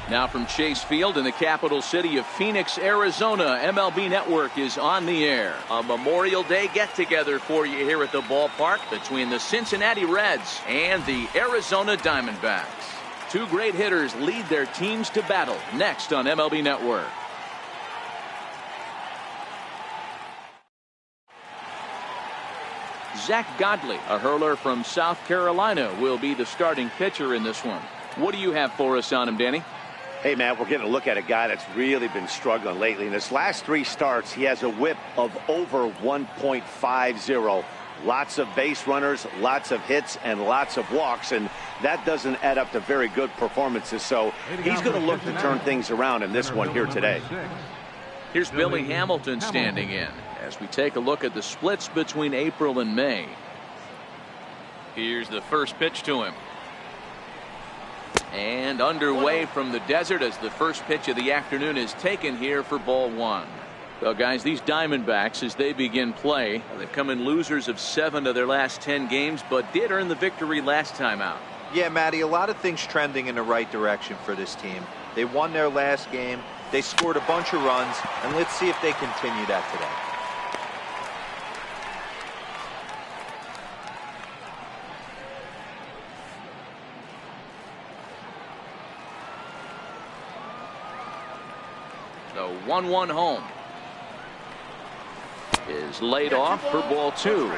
Now from Chase Field in the capital city of Phoenix, Arizona, MLB Network is on the air. A Memorial Day get-together for you here at the ballpark between the Cincinnati Reds and the Arizona Diamondbacks. Two great hitters lead their teams to battle next on MLB Network. Zach Godley, a hurler from South Carolina, will be the starting pitcher in this one. What do you have for us on him, Danny? Hey, Matt, we're getting a look at a guy that's really been struggling lately. In his last 3 starts, he has a whip of over 1.50. Lots of base runners, lots of hits, and lots of walks, and that doesn't add up to very good performances. So he's going to look to turn things around in this one here today. Here's Billy Hamilton standing in as we take a look at the splits between April and May. Here's the first pitch to him. And underway from the desert as the first pitch of the afternoon is taken here for ball 1. Well, guys, these Diamondbacks, as they begin play, they've come in losers of 7 of their last 10 games, but did earn the victory last time out. Yeah, Matty, a lot of things trending in the right direction for this team. They won their last game, they scored a bunch of runs, and let's see if they continue that today. The 1-1 home is laid off for ball 2.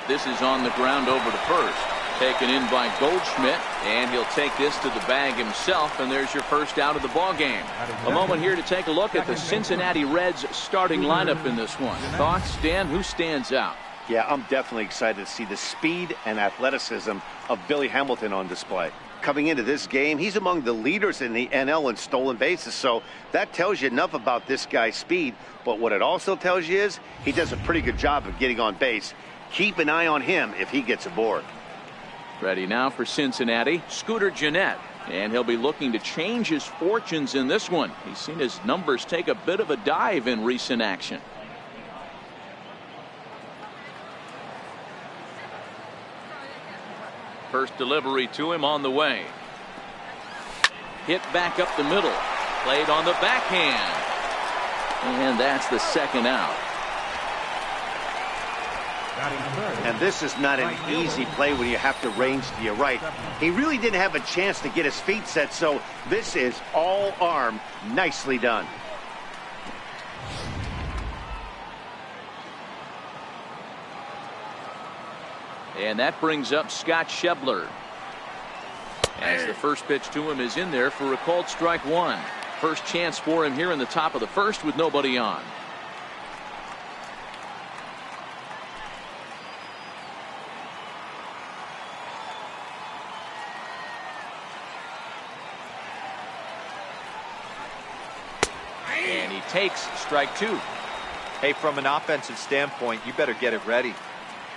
This is on the ground over to first. Taken in by Goldschmidt, and he'll take this to the bag himself, and there's your first out of the ball game. A moment here to take a look at the Cincinnati Reds starting lineup in this one. Thoughts, Dan? Who stands out? Yeah, I'm definitely excited to see the speed and athleticism of Billy Hamilton on display. Coming into this game, he's among the leaders in the NL in stolen bases, so that tells you enough about this guy's speed. But what it also tells you is he does a pretty good job of getting on base. Keep an eye on him if he gets aboard. Ready now for Cincinnati, Scooter Gennett. And he'll be looking to change his fortunes in this one. He's seen his numbers take a bit of a dive in recent action. First delivery to him on the way. Hit back up the middle. Played on the backhand. And that's the second out. And this is not an easy play when you have to range to your right. He really didn't have a chance to get his feet set, so this is all arm. Nicely done. And that brings up Scott Schebler. As the first pitch to him is in there for a called strike 1. First chance for him here in the top of the first with nobody on. And he takes strike 2. Hey, from an offensive standpoint, you better get it ready.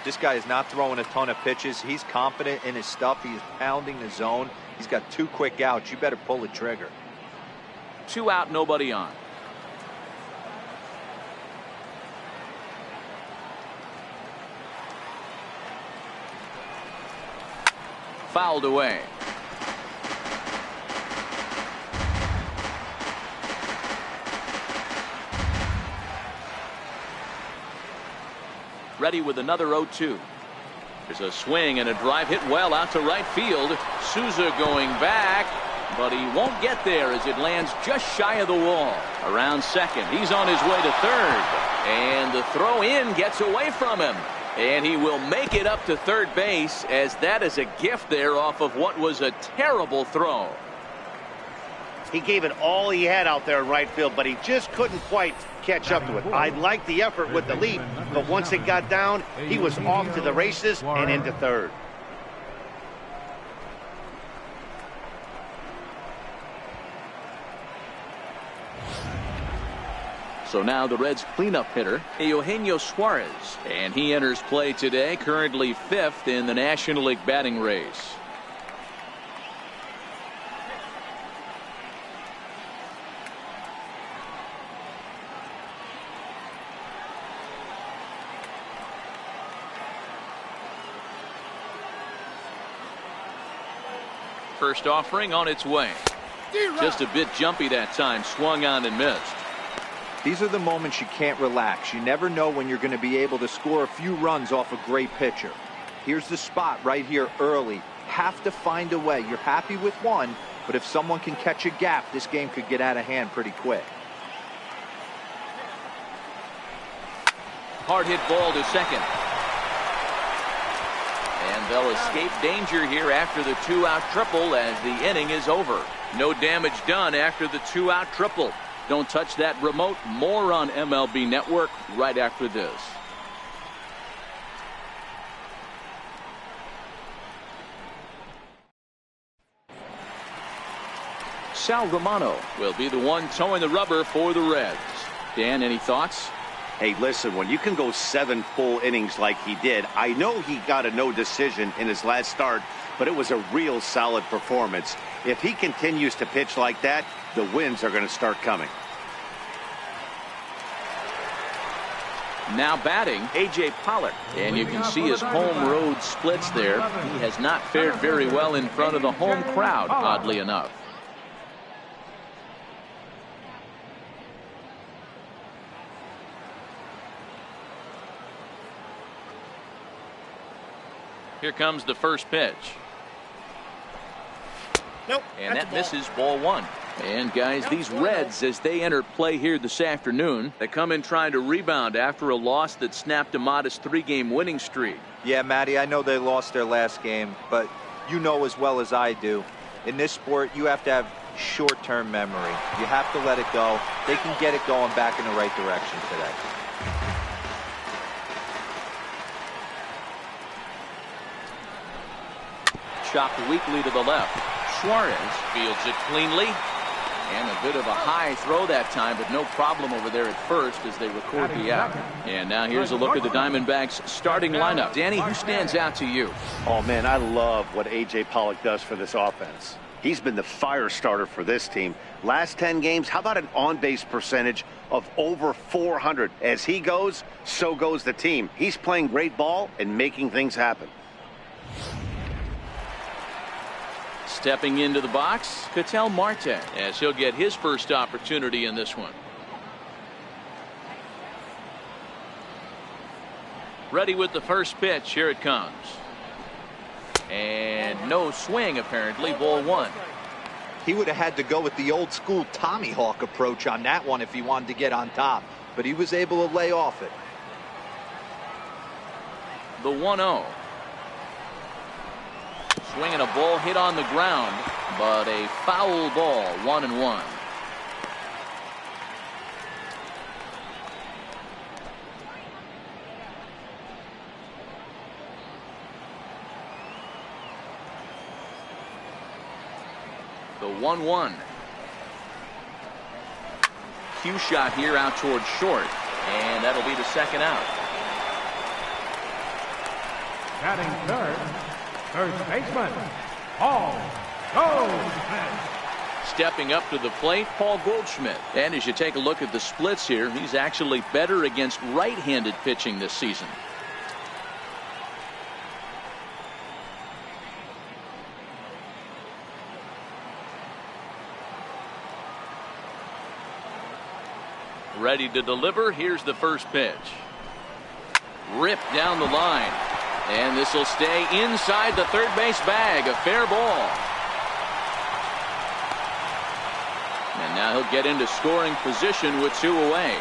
This guy is not throwing a ton of pitches. He's confident in his stuff. He is pounding the zone. He's got 2 quick outs. You better pull the trigger. 2 out, nobody on. Fouled away. Ready with another 0-2. There's a swing and a drive hit well out to right field. Souza going back, but he won't get there as it lands just shy of the wall. Around second, he's on his way to third, and the throw in gets away from him, and he will make it up to third base, as that is a gift there off of what was a terrible throw. He gave it all he had out there in right field, but he just couldn't quite catch up to it. I liked the effort with the leap, but once it got down, he was off to the races and into third. So now the Reds' cleanup hitter, Eugenio Suarez, and he enters play today, currently 5th in the National League batting race. First offering on its way. Just a bit jumpy that time. Swung on and missed. These are the moments you can't relax. You never know when you're going to be able to score a few runs off a great pitcher. Here's the spot right here early. Have to find a way. You're happy with one, but if someone can catch a gap, this game could get out of hand pretty quick. Hard hit ball to second. And they'll escape danger here after the 2-out triple as the inning is over. No damage done after the 2-out triple. Don't touch that remote. More on MLB Network right after this. Sal Romano will be the one towing the rubber for the Reds. Dan, any thoughts? Hey, listen, when you can go 7 full innings like he did, I know he got a no decision in his last start, but it was a real solid performance. If he continues to pitch like that, the wins are going to start coming. Now batting, A.J. Pollock. And you can see his home road splits there. He has not fared very well in front of the home crowd, oddly enough. Here comes the first pitch. Nope. And that misses, ball 1. And guys, these Reds, as they enter play here this afternoon, they come in trying to rebound after a loss that snapped a modest 3-game winning streak. Yeah, Matty, I know they lost their last game, but you know as well as I do, in this sport, you have to have short-term memory. You have to let it go. They can get it going back in the right direction today. Chopped weakly to the left. Suarez fields it cleanly. And a bit of a high throw that time, but no problem over there at first as they record the out. And now here's a look at the Diamondbacks starting lineup. Danny, who stands out to you? Oh, man, I love what A.J. Pollock does for this offense. He's been the fire starter for this team. Last 10 games, how about an on-base percentage of over 400? As he goes, so goes the team. He's playing great ball and making things happen. Stepping into the box, Ketel Marte, as he'll get his first opportunity in this one. Ready with the first pitch. Here it comes. And no swing, apparently. Ball 1. He would have had to go with the old school Tommy Hawk approach on that one if he wanted to get on top, but he was able to lay off it. The 1-0. Swinging a ball hit on the ground, but a foul ball, 1-1. The 1-1. Cue shot here out towards short, and that'll be the second out. Batting third, first baseman, Paul Goldschmidt. Stepping up to the plate, Paul Goldschmidt. And as you take a look at the splits here, he's actually better against right-handed pitching this season. Ready to deliver. Here's the first pitch. Ripped down the line. And this will stay inside the third base bag. A fair ball. And now he'll get into scoring position with 2 away.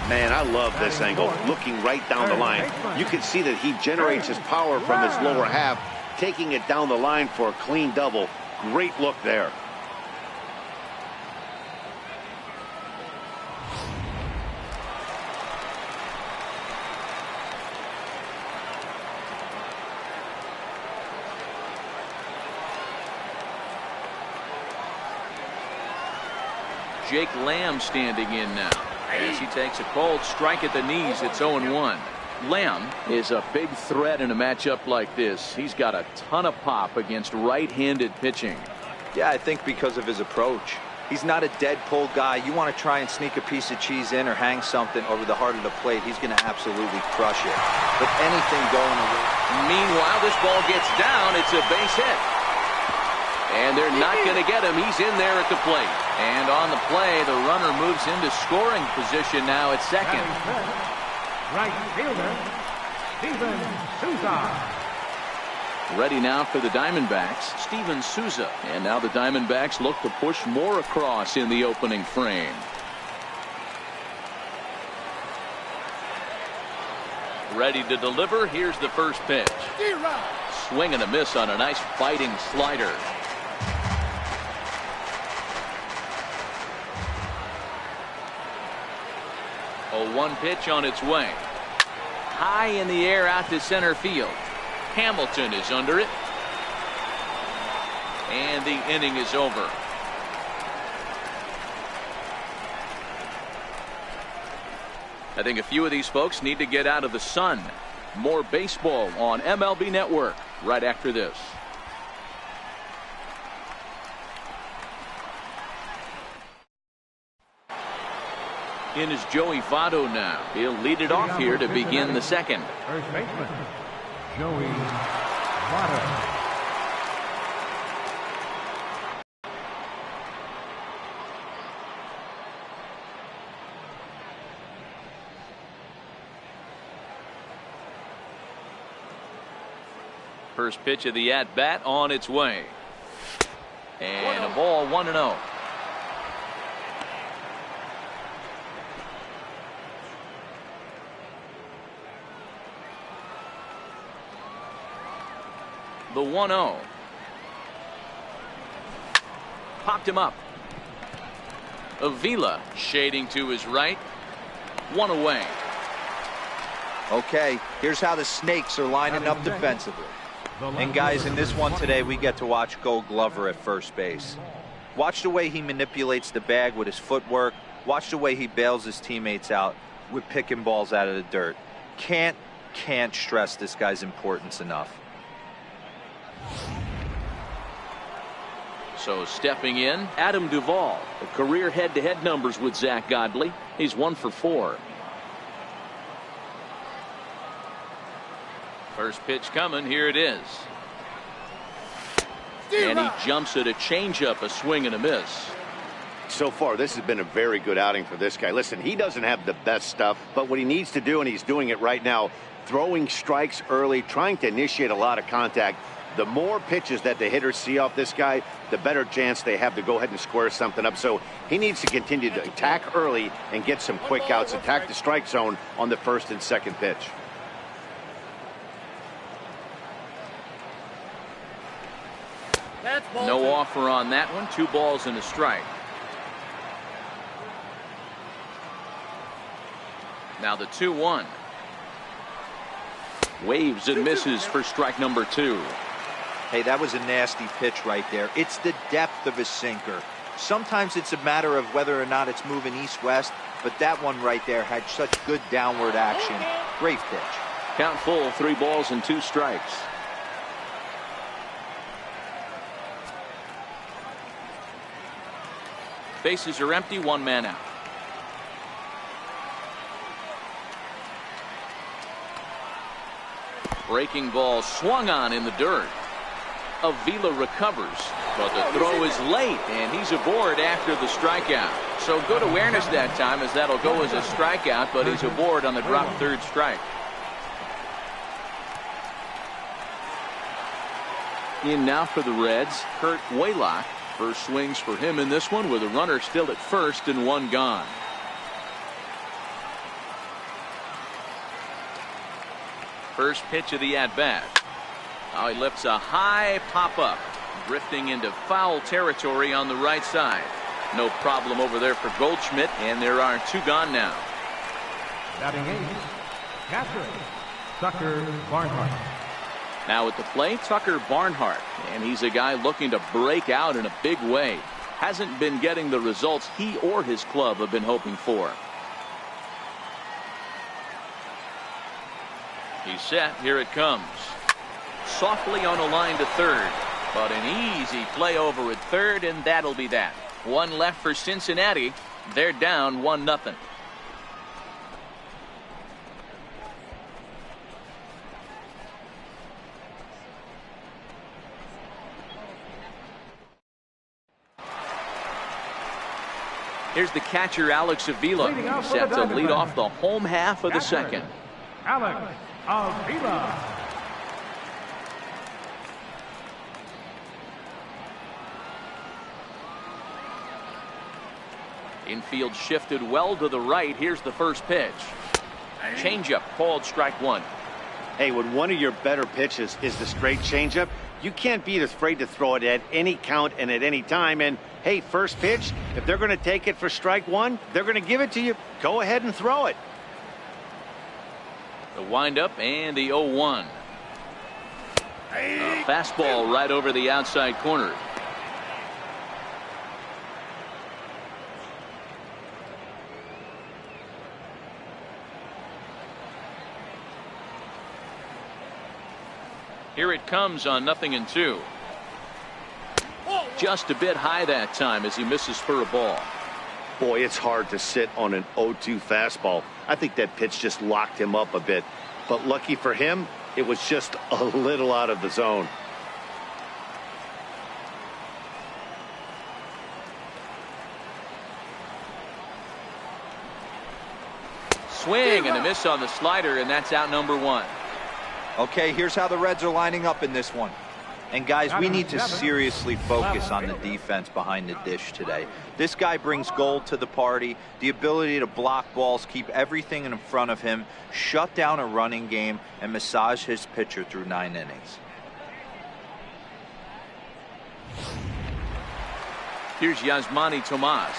Man, I love this angle. Looking right down the line. You can see that he generates his power from his lower half, taking it down the line for a clean double. Great look there. Jake Lamb standing in now as he takes a cold strike at the knees. It's 0-1. Lamb is a big threat in a matchup like this. He's got a ton of pop against right-handed pitching. Yeah, I think because of his approach. He's not a dead pull guy. You want to try and sneak a piece of cheese in or hang something over the heart of the plate, he's going to absolutely crush it. But anything going away. Meanwhile, this ball gets down. It's a base hit. And they're not going to get him. He's in there at the plate. And on the play, the runner moves into scoring position now at second. Right fielder, Steven Souza. Ready now for the Diamondbacks, Steven Souza. And now the Diamondbacks look to push more across in the opening frame. Ready to deliver. Here's the first pitch. Swing and a miss on a nice fighting slider. A 1 pitch on its way. High in the air out to center field. Hamilton is under it. And the inning is over. I think a few of these folks need to get out of the sun. More baseball on MLB Network right after this. In is Joey Votto now. He'll lead it off here to begin the second. First baseman, Joey Votto. First pitch of the at-bat on its way. And a ball 1-0. The 1-0. Popped him up. Avila shading to his right. One away. Okay, here's how the Snakes are lining up defensively. And guys, in this one today, we get to watch Gold Glover at first base. Watch the way he manipulates the bag with his footwork. Watch the way he bails his teammates out with picking balls out of the dirt. Can't stress this guy's importance enough. So stepping in, Adam Duvall. The career head-to-head numbers with Zach Godley. He's 1 for 4. First pitch coming. Here it is. And he jumps at a changeup, a swing and a miss. So far, this has been a very good outing for this guy. Listen, he doesn't have the best stuff, but what he needs to do, and he's doing it right now, throwing strikes early, trying to initiate a lot of contact. The more pitches that the hitters see off this guy, the better chance they have to go ahead and square something up. So he needs to continue to attack early and get some quick outs, attack the strike zone on the first and second pitch. No offer on that one. 2 balls and a strike. Now the 2-1. Waves and misses for strike number 2. Hey, that was a nasty pitch right there. It's the depth of his sinker. Sometimes it's a matter of whether or not it's moving east-west, but that one right there had such good downward action. Great pitch. Count full, 3 balls and 2 strikes. Bases are empty, 1 man out. Breaking ball swung on in the dirt. Avila recovers, but the throw is late, and he's aboard after the strikeout. So good awareness that time, as that'll go as a strikeout, but he's aboard on the drop third strike. In now for the Reds, Kurt Waylock. First swings for him in this one with a runner still at first and 1 gone. First pitch of the at-bat. Now he lifts a high pop-up, drifting into foul territory on the right side. No problem over there for Goldschmidt, and there are 2 gone now. Batting 8, catcher, Tucker Barnhart. Now at the plate, Tucker Barnhart, and he's a guy looking to break out in a big way. Hasn't been getting the results he or his club have been hoping for. He's set. Here it comes. Softly on a line to third, but an easy play over at third, and that'll be that. 1 left for Cincinnati. They're down 1-0. Here's the catcher, Alex Avila, set to lead off the home half of the second. Alex Avila. Infield shifted well to the right. Here's the first pitch. Changeup called strike one. Hey, when one of your better pitches is the straight changeup, you can't be afraid to throw it at any count and at any time. And hey, first pitch, if they're going to take it for strike one, they're going to give it to you. Go ahead and throw it. The windup and the 0-1. A fastball right over the outside corner. Here it comes on 0-2. Just a bit high that time as he misses for a ball. Boy, it's hard to sit on an 0-2 fastball. I think that pitch just locked him up a bit. But lucky for him, it was just a little out of the zone. Swing and a miss on the slider, and that's out number one. Okay, here's how the Reds are lining up in this one. And guys, we need to seriously focus on the defense behind the dish today. This guy brings gold to the party, the ability to block balls, keep everything in front of him, shut down a running game, and massage his pitcher through 9 innings. Here's Yasmani Tomas.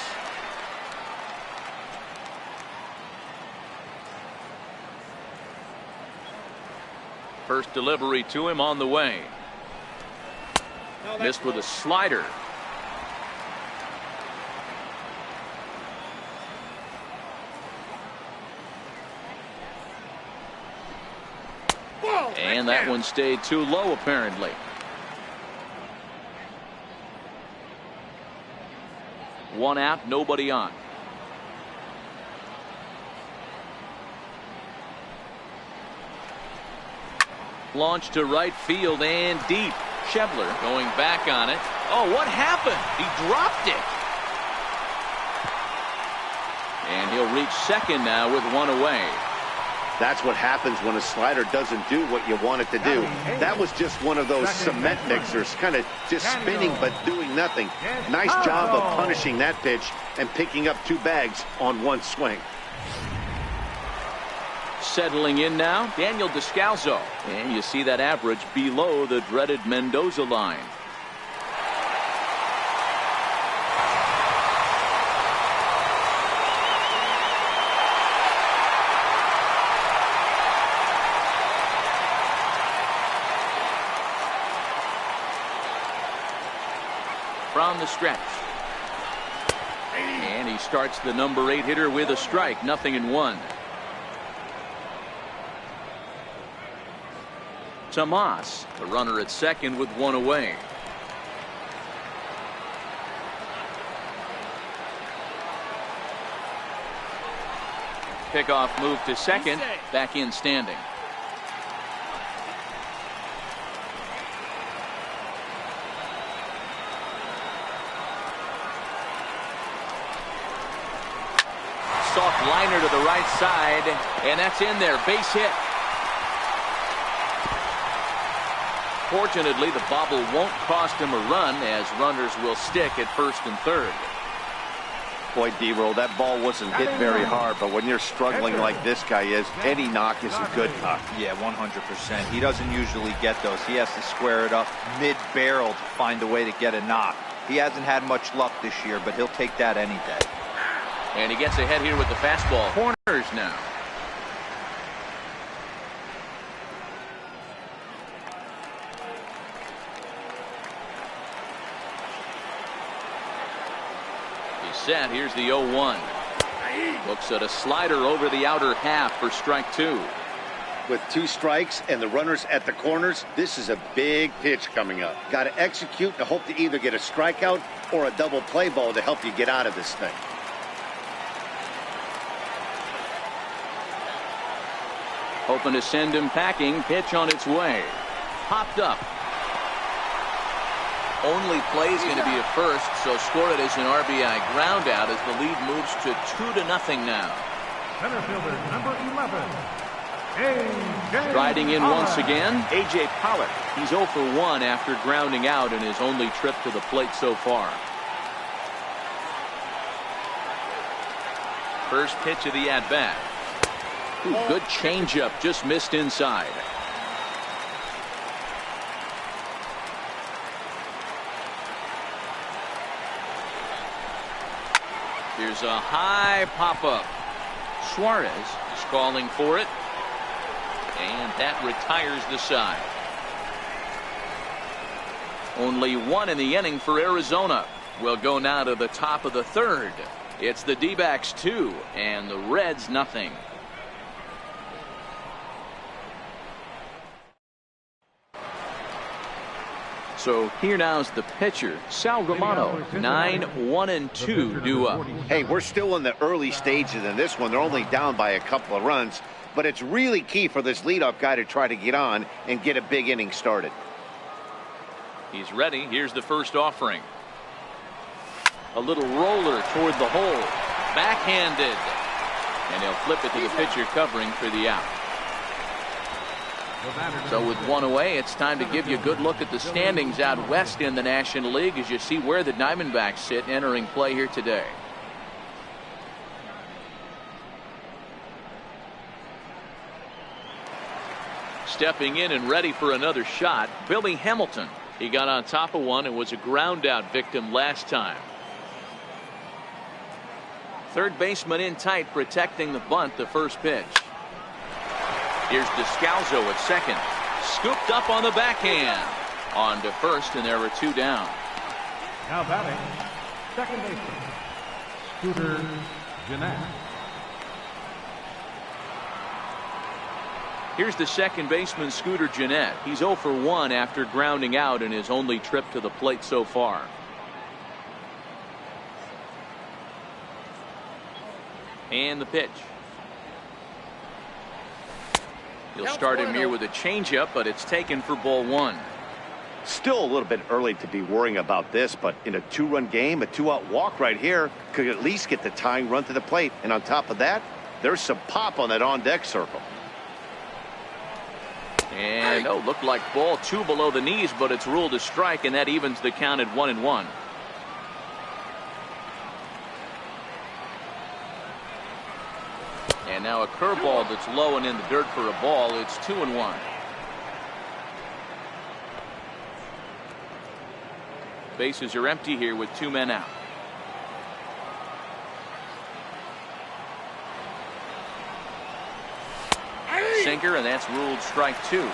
First delivery to him on the way. Missed with a slider. And that one stayed too low, apparently. One out, nobody on. Launch to right field and deep. Schebler going back on it. Oh, what happened? He dropped it. And he'll reach second now with one away. That's what happens when a slider doesn't do what you want it to do. That was just one of those cement mixers, kind of just spinning but doing nothing. Nice job of punishing that pitch and picking up 2 bags on one swing. Settling in now, Daniel Descalso. And you see that average below the dreaded Mendoza line. From the stretch. And he starts the number 8 hitter with a strike, 0-1. Tomas, the runner at second with one away. Pickoff move to second, back in standing. Soft liner to the right side, and that's in there, base hit. Fortunately, the bobble won't cost him a run, as runners will stick at first and third. Boy, D-Roll, that ball wasn't hit very hard, but when you're struggling like this guy is, any knock is a good knock. Yeah, 100%. He doesn't usually get those. He has to square it up mid-barrel to find a way to get a knock. He hasn't had much luck this year, but he'll take that any day. And he gets ahead here with the fastball. Corners now. Set. Here's the 0-1. Looks at a slider over the outer half for strike 2. With 2 strikes and the runners at the corners, this is a big pitch coming up. Got to execute to hope to either get a strikeout or a double play ball to help you get out of this thing. Hoping to send him packing. Pitch on its way. Popped up. only play is going to be a first, so score it as an RBI ground out as the lead moves to 2-0 now. Center fielder number 11, A.J. Striding in Pollock. once again, A.J. Pollock. He's 0 for 1 after grounding out in his only trip to the plate so far. First pitch of the at-bat. Good changeup, just missed inside. Here's a high pop-up. Suarez is calling for it. And that retires the side. Only one in the inning for Arizona. We'll go now to the top of the third. It's the D-backs 2 and the Reds nothing. So here now's the pitcher, Sal Romano. 9-1-2 due up. Hey, we're still in the early stages in this one. They're only down by a couple of runs, but it's really key for this leadoff guy to try to get on and get a big inning started. He's ready. Here's the first offering. A little roller toward the hole. Backhanded. And he'll flip it to the pitcher covering for the out. So with one away, it's time to give you a good look at the standings out west in the National League as you see where the Diamondbacks sit entering play here today. Stepping in and ready for another shot, Billy Hamilton. He got on top of one and was a ground out victim last time. Third baseman in tight, protecting the bunt, the first pitch. Here's Descalzo at second. Scooped up on the backhand. On to first, and there were 2 down. Now batting, second baseman, Scooter Gennett. Here's the second baseman, Scooter Gennett. He's 0 for 1 after grounding out in his only trip to the plate so far. And the pitch. He'll start him here with a changeup, but it's taken for ball 1. Still a little bit early to be worrying about this, but in a 2-run game, a 2-out walk right here could at least get the tying run to the plate. And on top of that, there's some pop on that on-deck circle. And looked like ball 2 below the knees, but it's ruled a strike, and that evens the count at 1-1. And now a curveball that's low and in the dirt for a ball. It's 2-1. Bases are empty here with 2 men out. Sinker, and that's ruled strike 2.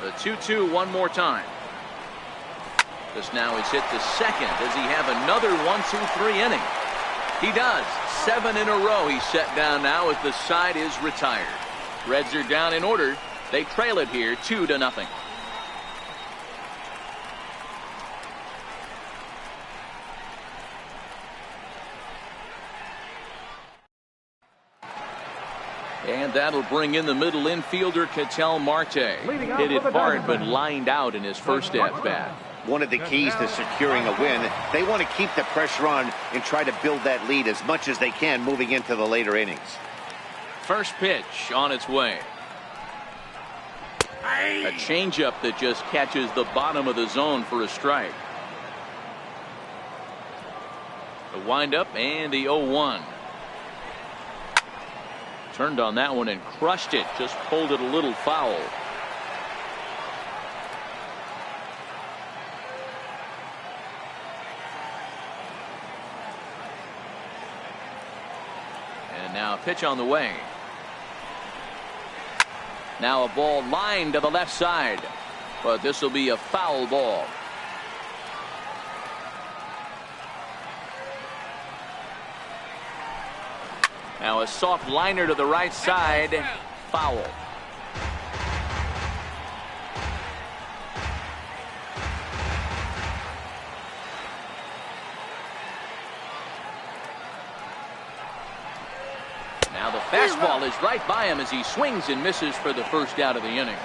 The 2-2 one more time. This now is hit to second. Does he have another 1-2-3 inning? He does. 7 in a row he's set down now as the side is retired. Reds are down in order. They trail it here 2-0. And that'll bring in the middle infielder, Ketel Marte. Hit it hard, but lined out in his first at-bat. One of the keys to securing a win, they want to keep the pressure on and try to build that lead as much as they can moving into the later innings. First pitch on its way. A changeup that just catches the bottom of the zone for a strike. The windup and the 0-1. Turned on that one and crushed it. Just pulled it a little foul. And now a pitch on the way. Now a ball lined to the left side, but this will be a foul ball. Now a soft liner to the right side, foul. Now the fastball is right by him as he swings and misses for the first out of the inning.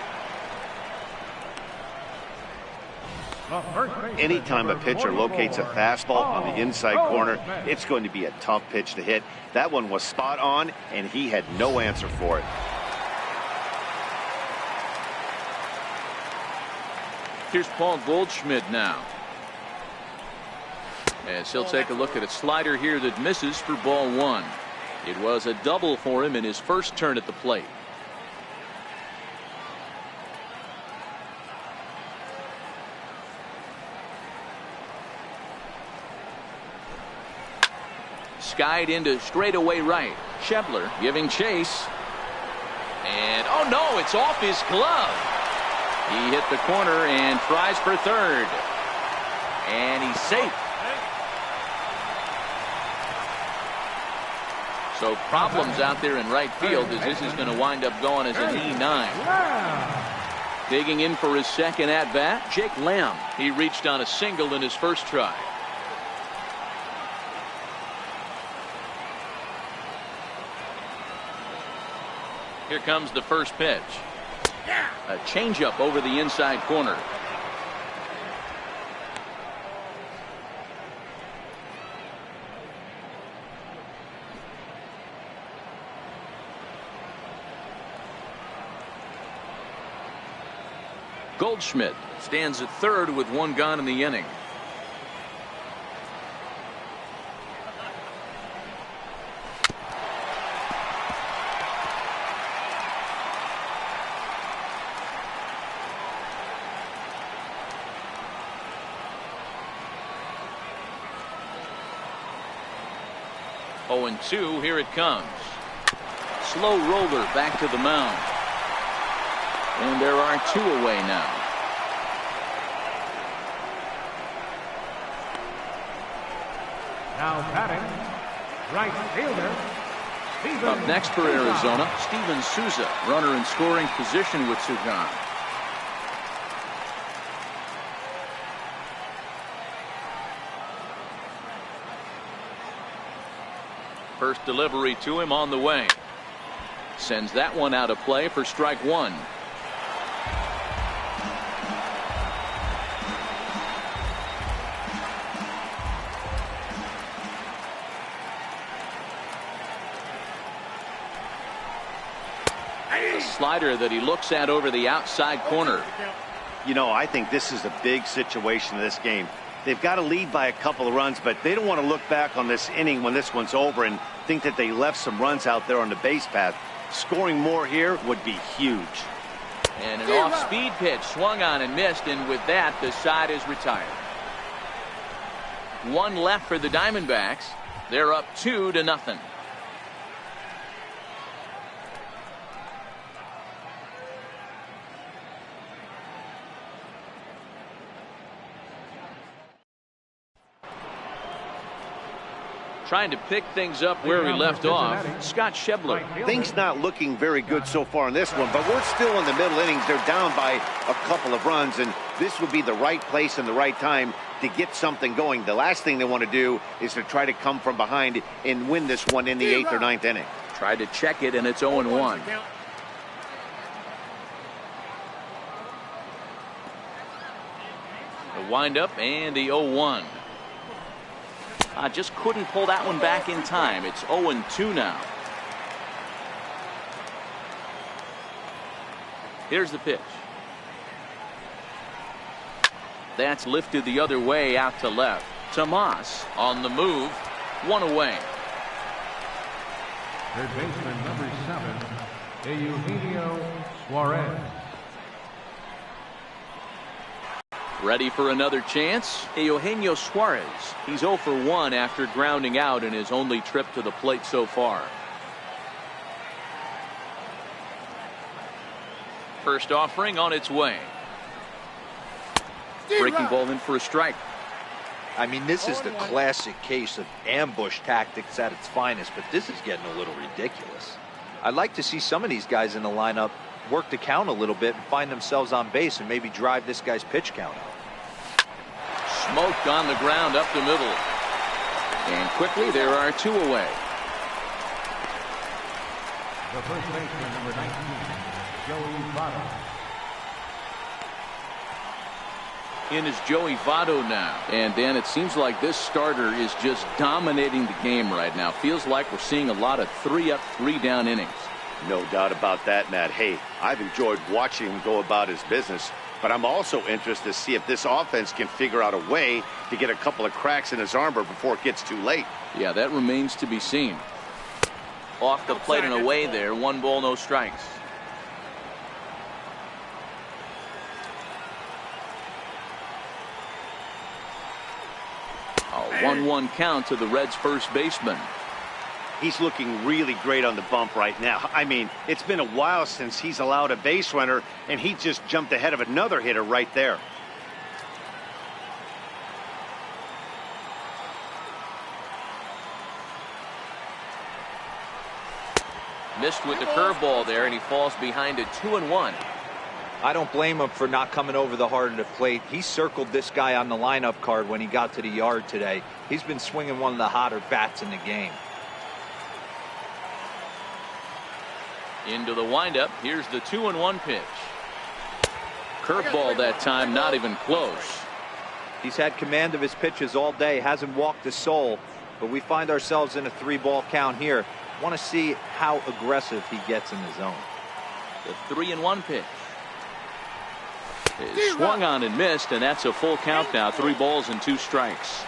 Anytime a pitcher locates a fastball on the inside corner, it's going to be a tough pitch to hit. That one was spot on, and he had no answer for it. Here's Paul Goldschmidt now, as he'll take a look at a slider here that misses for ball one. It was a double for him in his first turn at the plate. Skied into straightaway right. Schebler giving chase. And oh no, it's off his glove. He hit the corner and tries for third. And he's safe. So problems out there in right field as this is going to wind up going as an E9. Digging in for his second at bat, Jake Lamb. He reached on a single in his first try. Here comes the first pitch. A changeup over the inside corner. Goldschmidt stands at third with one gone in the inning. Oh, 0-2, here it comes. Slow roller back to the mound. And there are two away now. Now batting, right fielder, Steven. Up next for Arizona, Steven Souza, runner in scoring position with Sugan. First delivery to him on the way. Sends that one out of play for strike one. A slider that he looks at over the outside corner. You know, I think this is a big situation in this game. They've got to lead by a couple of runs, but they don't want to look back on this inning when this one's over and think that they left some runs out there on the base path. Scoring more here would be huge. And an off-speed pitch swung on and missed, and with that, the side is retired. One left for the Diamondbacks. They're up 2-0. Trying to pick things up where we left off, Scott Schebler. Things not looking very good so far in this one, but we're still in the middle innings. They're down by a couple of runs, and this would be the right place and the right time to get something going. The last thing they want to do is to try to come from behind and win this one in the 8th or 9th inning. Tried to check it, and it's 0-1. The windup and the 0-1. Just couldn't pull that one back in time. It's 0-2 now. Here's the pitch. That's lifted the other way out to left. Tomas on the move. One away. Third baseman number 7, Eugenio Suarez. Ready for another chance? Eugenio Suarez. He's 0 for 1 after grounding out in his only trip to the plate so far. First offering on its way. Breaking ball in for a strike. I mean, this is the classic case of ambush tactics at its finest, but this is getting a little ridiculous. I'd like to see some of these guys in the lineup work the count a little bit and find themselves on base and maybe drive this guy's pitch count out. Smoked on the ground up the middle. And quickly there are two away. The first baseman, number 19, Joey Votto. In is Joey Votto now. And Dan, it seems like this starter is just dominating the game right now. Feels like we're seeing a lot of 3-up, 3-down innings. No doubt about that, Matt. Hey, I've enjoyed watching him go about his business, but I'm also interested to see if this offense can figure out a way to get a couple of cracks in his armor before it gets too late. Yeah, that remains to be seen. Off the plate and away there. 1 ball, no strikes. A 1-1 count to the Reds' first baseman. He's looking really great on the bump right now. I mean, it's been a while since he's allowed a base runner, and he just jumped ahead of another hitter right there. Missed with the curveball there, and he falls behind it 2-1. I don't blame him for not coming over the heart of the plate. He circled this guy on the lineup card when he got to the yard today. He's been swinging one of the hotter bats in the game. Into the windup. Here's the 2-1 pitch. Curveball that time, not even close. He's had command of his pitches all day, hasn't walked a soul, but we find ourselves in a 3-ball count here. Want to see how aggressive he gets in the zone. The 3-1 pitch is swung on and missed, and that's a full count now. 3 balls and 2 strikes.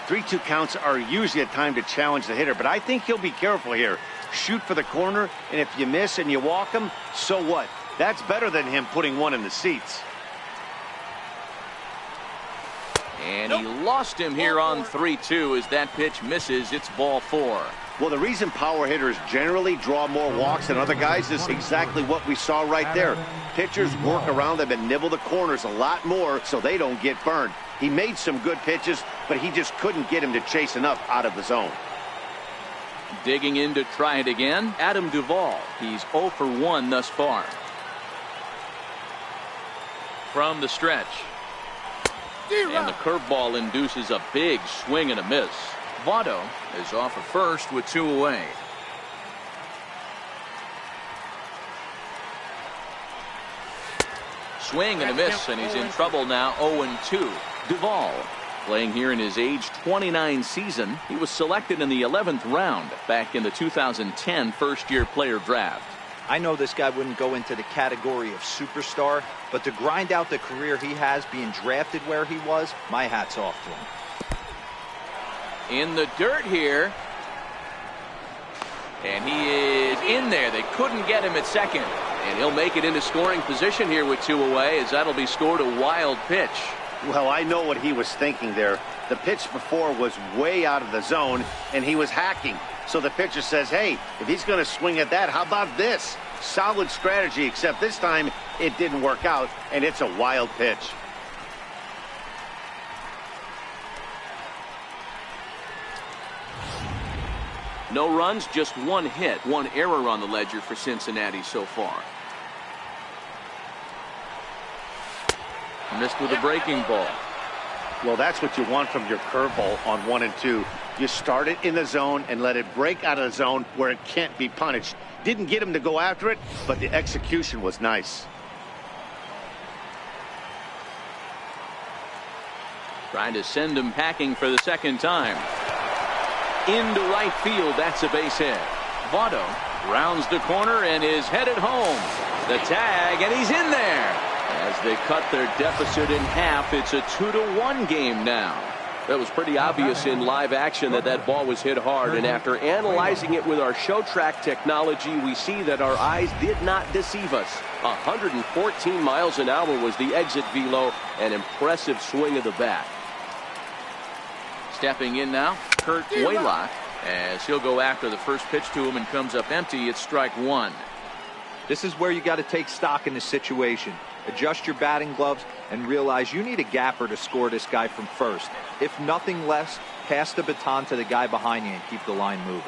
3-2 counts are usually a time to challenge the hitter, but I think he'll be careful here. Shoot for the corner, and if you miss and you walk him, so what? That's better than him putting one in the seats. And he lost him here on 3-2 as that pitch misses. It's ball 4. Well, the reason power hitters generally draw more walks than other guys is exactly what we saw right there. Pitchers work around them and nibble the corners a lot more so they don't get burned. He made some good pitches, but he just couldn't get him to chase enough out of the zone. Digging in to try it again, Adam Duvall. He's 0 for 1 thus far. From the stretch. And the curveball induces a big swing and a miss. Votto is off at first with 2 away. Swing and a miss, and he's in trouble now. 0-2. Duvall playing here in his age 29 season. He was selected in the 11th round back in the 2010 first-year player draft. I know this guy wouldn't go into the category of superstar, but to grind out the career he has being drafted where he was, my hat's off to him. In the dirt here. And he is in there. They couldn't get him at second. And he'll make it into scoring position here with 2 away, as that'll be scored a wild pitch. Well, I know what he was thinking there. The pitch before was way out of the zone, and he was hacking. So the pitcher says, hey, if he's going to swing at that, how about this? Solid strategy, except this time it didn't work out, and it's a wild pitch. No runs, just 1 hit, 1 error on the ledger for Cincinnati so far. Missed with a breaking ball. Well, that's what you want from your curveball on 1 and 2. You start it in the zone and let it break out of the zone where it can't be punished. Didn't get him to go after it, but the execution was nice. Trying to send him packing for the second time. Into right field, that's a base hit. Votto rounds the corner and is headed home. The tag, and he's in there. As they cut their deficit in half, it's a 2-1 game now. That was pretty obvious in live action that ball was hit hard, and after analyzing it with our show track technology, we see that our eyes did not deceive us. 114 miles an hour was the exit velo, an impressive swing of the bat. Stepping in now, Kurt Waylock, as he'll go after the first pitch to him and comes up empty. It's strike 1. This is where you got to take stock in this situation. Adjust your batting gloves and realize you need a gapper to score this guy from first. If nothing less, pass the baton to the guy behind you and keep the line moving.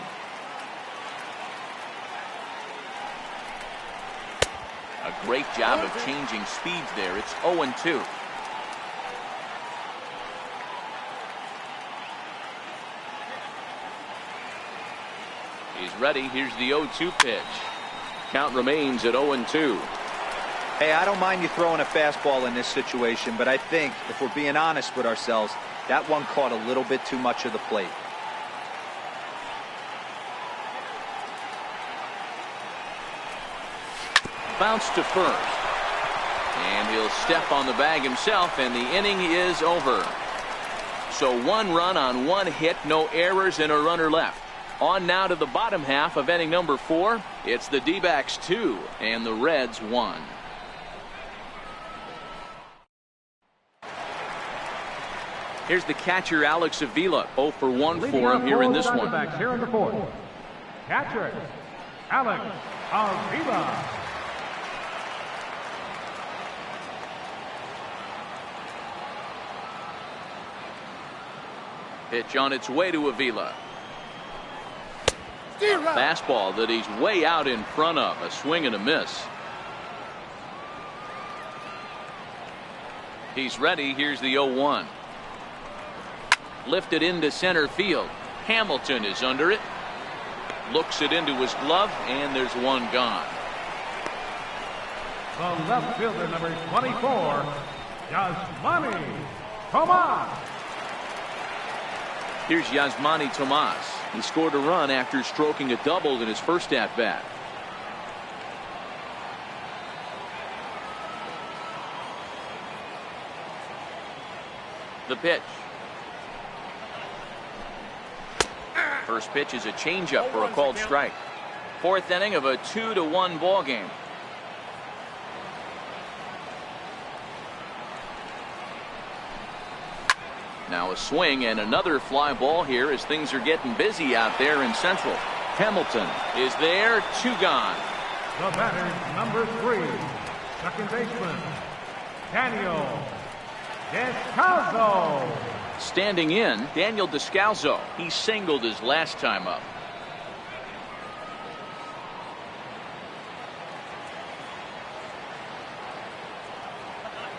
A great job of changing speeds there. It's 0-2. He's ready. Here's the 0-2 pitch. count remains at 0-2. Hey, I don't mind you throwing a fastball in this situation, but I think if we're being honest with ourselves, that one caught a little bit too much of the plate. Bounce to first. And he'll step on the bag himself, and the inning is over. So 1 run on 1 hit, no errors, and a runner left. On now to the bottom half of inning number 4. It's the D-backs 2 and the Reds 1. Here's the catcher, Alex Avila. 0 for 1 for him here in this one. Here in the 4th. Catcher, Alex Avila. Pitch on its way to Avila. Fastball that he's way out in front of. A swing and a miss. He's ready. Here's the 0-1. Lifted into center field. Hamilton is under it. Looks it into his glove, and there's one gone. The left fielder, number 24, Yasmani Tomas. Here's Yasmani Tomas. He scored a run after stroking a double in his first at-bat. The pitch. First pitch is a changeup for a called strike. 4th inning of a 2-1 ball game. Now a swing and another fly ball here as things are getting busy out there in Central. Hamilton is there. 2 gone. The batter, number 3, second baseman, Daniel Descalso. Standing in, Daniel Descalso. He singled his last time up.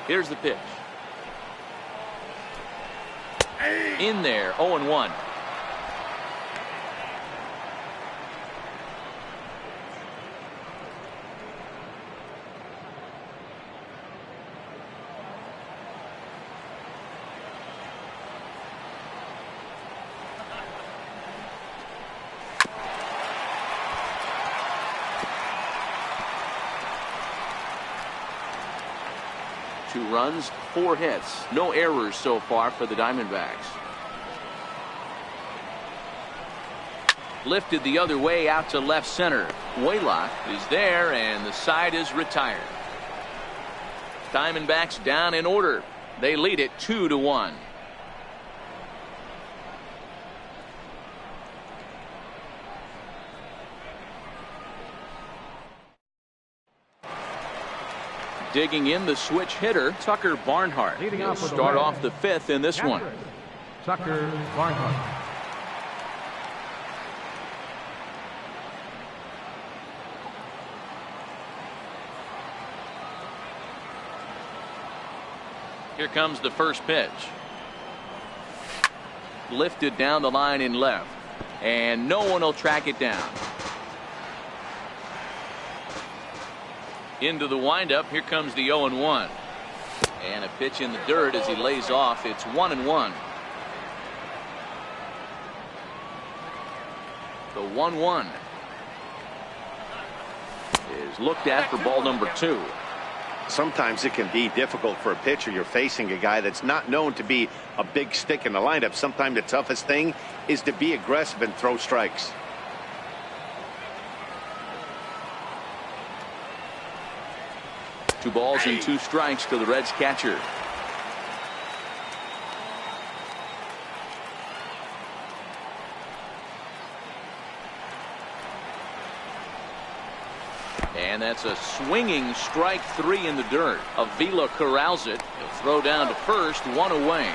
Here's the pitch. In there, 0-1. Two runs, 4 hits, no errors so far for the Diamondbacks. Lifted the other way out to left center. Waylock is there, and the side is retired. Diamondbacks down in order. They lead it 2-1. Digging in the switch hitter, Tucker Barnhart. He'll start off the 5th in this one. Tucker Barnhart. Here comes the first pitch. Lifted down the line in left, and no one will track it down. Into the windup. Here comes the 0-1. And a pitch in the dirt as he lays off. It's 1-1. The 1-1 is looked at for ball number 2. Sometimes it can be difficult for a pitcher. You're facing a guy that's not known to be a big stick in the lineup. Sometimes the toughest thing is to be aggressive and throw strikes. Two balls and 2 strikes to the Reds catcher. And that's a swinging strike 3 in the dirt. Avila corrals it. He'll throw down to first, 1 away.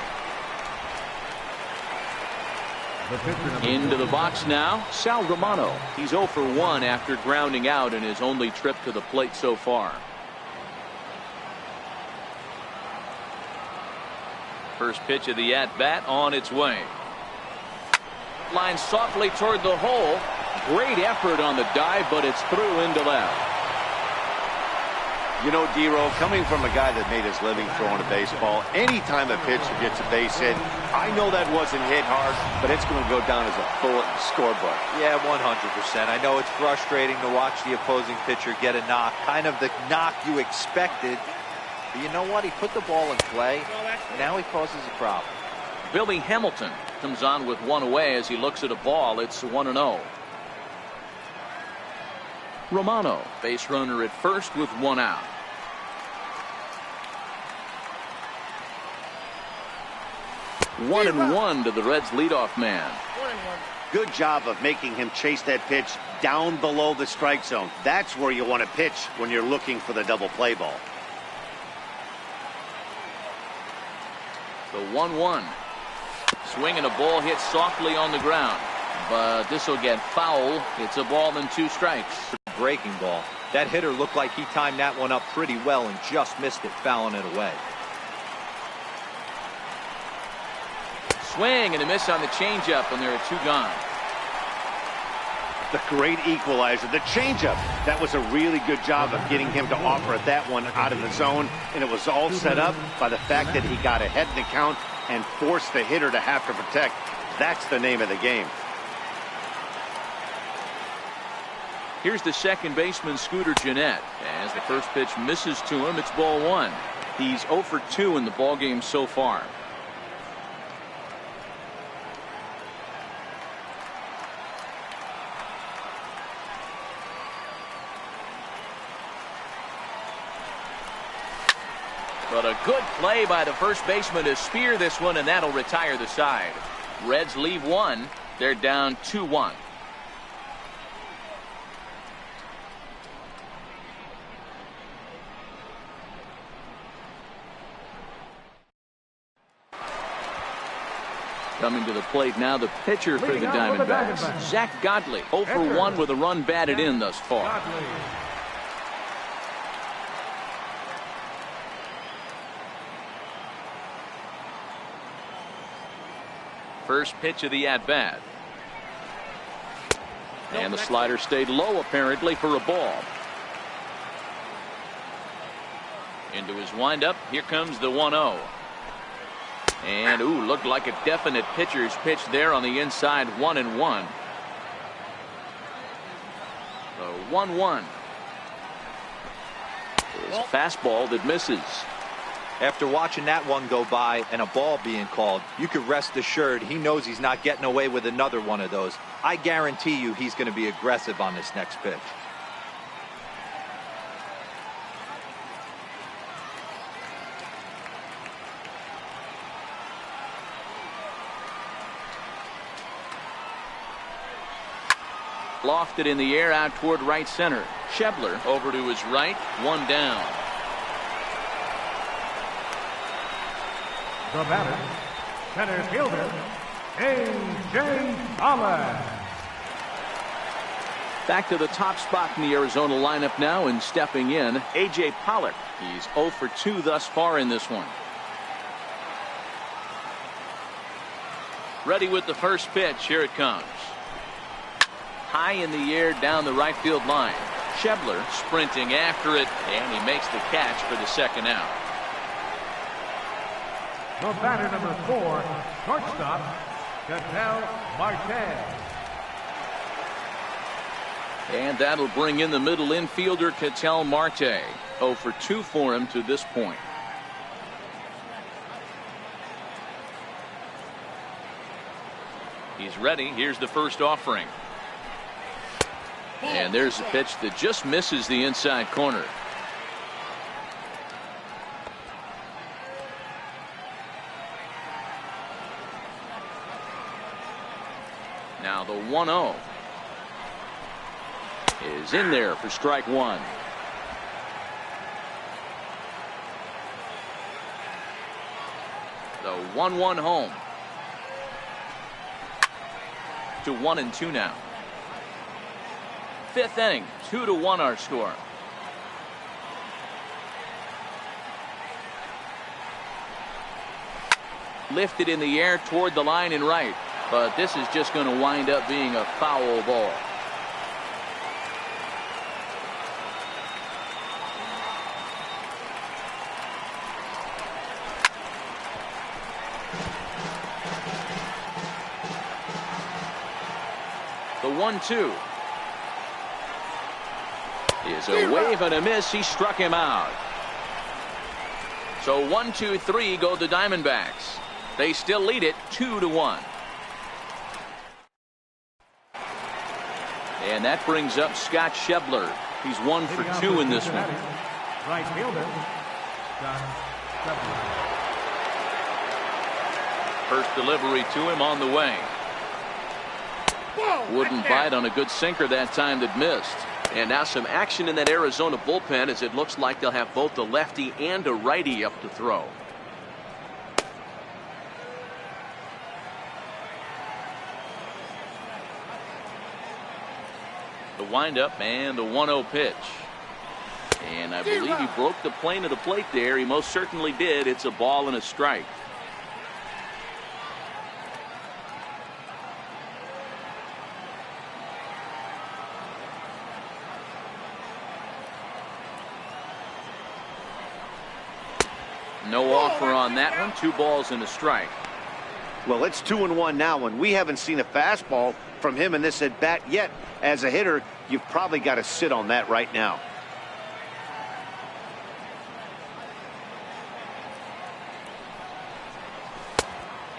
Into the box now, Sal Romano. He's 0 for 1 after grounding out in his only trip to the plate so far. First pitch of the at-bat on its way. Line softly toward the hole. Great effort on the dive, but it's through into left. You know, D-Row, coming from a guy that made his living throwing a baseball, anytime a pitcher gets a base hit, I know that wasn't hit hard, but it's going to go down as a bullet in the scorebook. Yeah, 100%. I know it's frustrating to watch the opposing pitcher get a knock, kind of the knock you expected. But you know what? He put the ball in play, and now he causes a problem. Billy Hamilton comes on with one away as he looks at a ball. It's 1-0. Romano, base runner at first with one out. One and one to the Reds leadoff man. Good job of making him chase that pitch down below the strike zone. That's where you want to pitch when you're looking for the double play ball. The 1-1. Swinging a ball hit softly on the ground. But this will get foul. It's a ball and 2 strikes. Breaking ball. That hitter looked like he timed that one up pretty well and just missed it, fouling it away. Swing and a miss on the changeup, and there are 2 gone. The great equalizer, the changeup. That was a really good job of getting him to offer that one out of the zone, and it was all set up by the fact that he got ahead in the count and forced the hitter to have to protect. That's the name of the game. Here's the second baseman, Scooter Gennett. As the first pitch misses to him, it's ball 1. He's 0 for 2 in the ballgame so far. But a good play by the first baseman to spear this one, and that'll retire the side. Reds leave 1. They're down 2-1. Coming to the plate now, the pitcher for the Diamondbacks, Zach Godley, 0 for 1 with a run batted in thus far. First pitch of the at-bat. And the slider stayed low apparently for a ball. Into his windup. Here comes the 1-0. And ooh, looked like a definite pitcher's pitch there on the inside. 1-1. The 1-1 is a fastball that misses. After watching that one go by and a ball being called, you could rest assured he knows he's not getting away with another one of those. I guarantee you he's going to be aggressive on this next pitch. Lofted in the air out toward right center. Schebler over to his right. 1 down. The batter, center fielder, A.J. Pollock. Back to the top spot in the Arizona lineup now, and stepping in, A.J. Pollock. He's 0 for 2 thus far in this one. Ready with the first pitch. Here it comes. High in the air down the right field line. Schebler sprinting after it, and he makes the catch for the second out. The batter, number 4, shortstop, Ketel Marte. And that'll bring in the middle infielder, Ketel Marte. 0 for 2 for him to this point. He's ready. Here's the first offering. And there's a pitch that just misses the inside corner. Now the 1-0 is in there for strike 1. The 1-1 home. To 1-2 now. 5th inning, 2-1 our score. Lifted in the air toward the line and right, but this is just going to wind up being a foul ball. The 1-2 is a wave and a miss. He struck him out. So 1-2-3 go the Diamondbacks. They still lead it 2-1. And that brings up Scott Schebler. He's 1 for 2 in this one. Right fielder, Scott Schebler. First delivery to him on the way. Wouldn't bite on a good sinker that time that missed. And now some action in that Arizona bullpen, as it looks like they'll have both a lefty and a righty up to throw. The windup and the 1-0 pitch. And I believe he broke the plane of the plate there. He most certainly did. It's a ball and a strike. No offer on that one. 2 balls and a strike. Well, it's 2-1 now, and we haven't seen a fastball from him in this at bat yet. As a hitter, you've probably got to sit on that right now.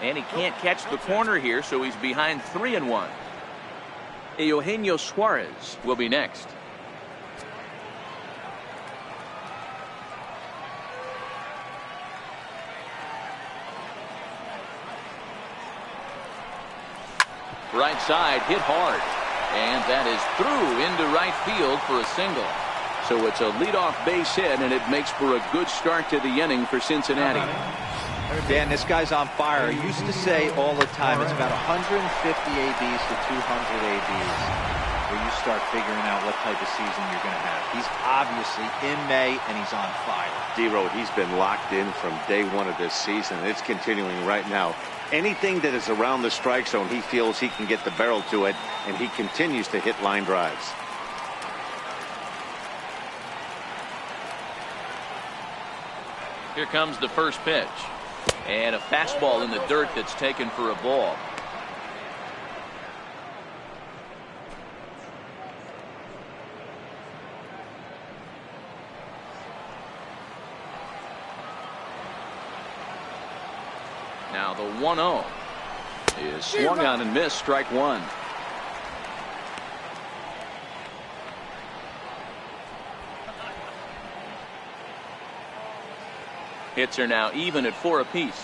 And he can't catch the corner here, so he's behind 3-1. Eugenio Suarez will be next. Right side, hit hard. And that is through into right field for a single. So it's a leadoff base hit, and it makes for a good start to the inning for Cincinnati. Dan, this guy's on fire. I used to say all the time it's about 150 ABs to 200 ABs where you start figuring out what type of season you're going to have. He's obviously in May, and he's on fire. D-Road, he's been locked in from day one of this season. It's continuing right now. Anything that is around the strike zone, he feels he can get the barrel to it, and he continues to hit line drives. Here comes the first pitch. And a fastball in the dirt that's taken for a ball. Now the 1-0 is swung on and missed. Strike 1. Hits are now even at 4 apiece.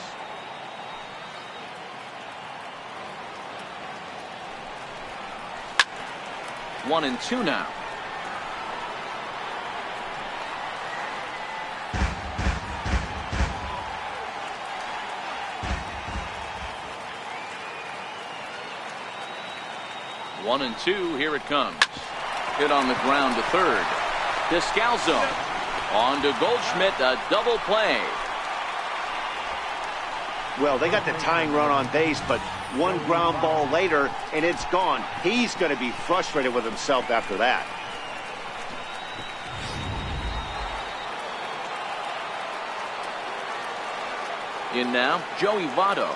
One and 2 now. One and 2. Here it comes. Hit on the ground to third. Descalzo on to Goldschmidt. A double play. Well, they got the tying run on base, but one ground ball later, and it's gone. He's going to be frustrated with himself after that. In now, Joey Votto.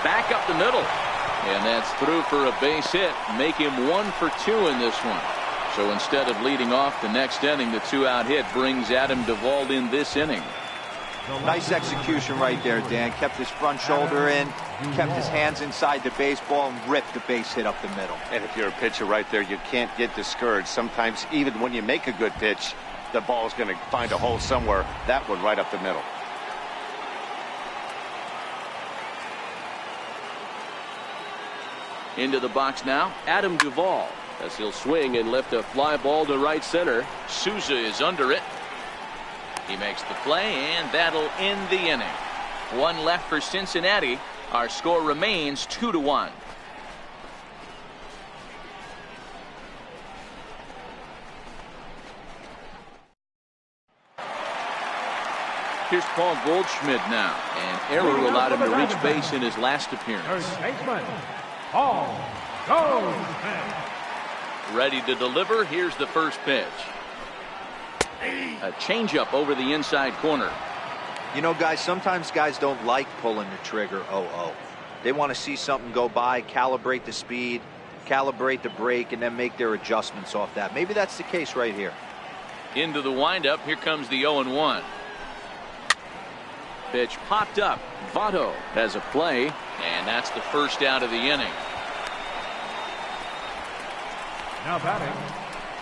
Back up the middle. And that's through for a base hit. Make him 1 for 2 in this one. So instead of leading off the next inning, the 2-out hit brings Adam Duvall in this inning. Nice execution right there, Dan. Kept his front shoulder in, kept his hands inside the baseball, and ripped the base hit up the middle. And if you're a pitcher right there, you can't get discouraged. Sometimes even when you make a good pitch, the ball's going to find a hole somewhere. That one right up the middle. Into the box now, Adam Duvall, as he'll swing and lift a fly ball to right center. Souza is under it. He makes the play, and that'll end the inning. 1 left for Cincinnati. Our score remains 2-1. Here's Paul Goldschmidt now, and error allowed him to reach base in his last appearance. Third baseman, Paul Goldschmidt. Ready to deliver. Here's the first pitch. A changeup over the inside corner. You know, guys, sometimes guys don't like pulling the trigger 0-0. They want to see something go by, calibrate the speed, calibrate the break, and then make their adjustments off that. Maybe that's the case right here. Into the windup. Here comes the 0-1. Pitch popped up. Votto has a play, and that's the first out of the inning. Now batting,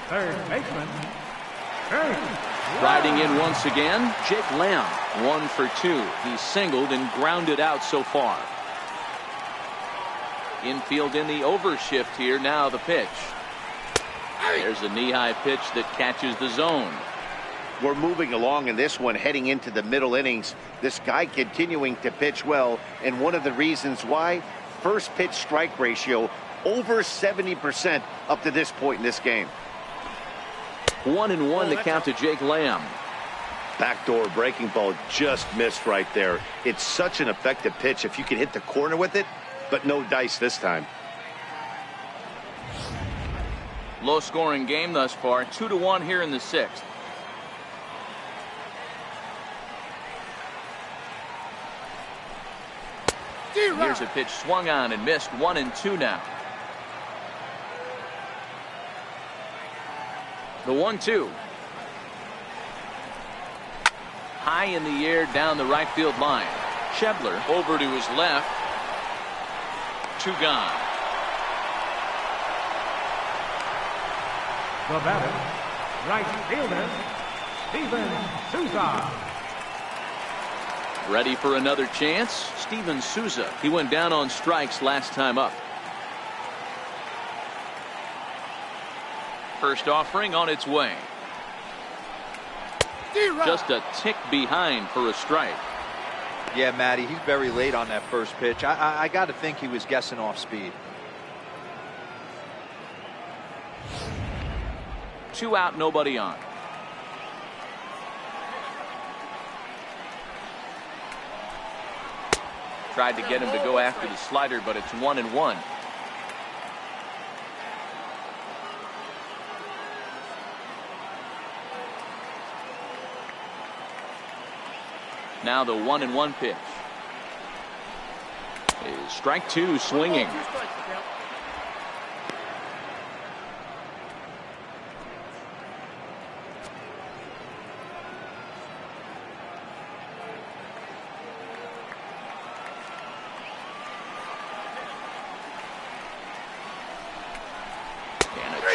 third baseman, Riding in once again, Jake Lamb, 1 for 2. He's singled and grounded out so far. Infield in the overshift here. Now the pitch. There's a knee-high pitch that catches the zone. We're moving along in this one, heading into the middle innings. This guy continuing to pitch well, and one of the reasons why, first pitch strike ratio over 70% up to this point in this game. 1-1 to count to Jake Lamb. Backdoor breaking ball just missed right there. It's such an effective pitch if you can hit the corner with it, but no dice this time. Low scoring game thus far, 2-1 here in the 6th. Here's a pitch swung on and missed. 1-2 now. The 1-2. High in the air down the right field line. Schebler over to his left. 2 gone. the batter, right fielder, Steven Souza. Ready for another chance? Steven Souza. He went down on strikes last time up. First offering on its way. Just a tick behind for a strike. Yeah, Matty, he's very late on that first pitch. I got to think he was guessing off speed. 2 out, nobody on. Tried to get him to go after the slider, but it's 1-1. Now the 1-1 pitch. Is strike 2 swinging.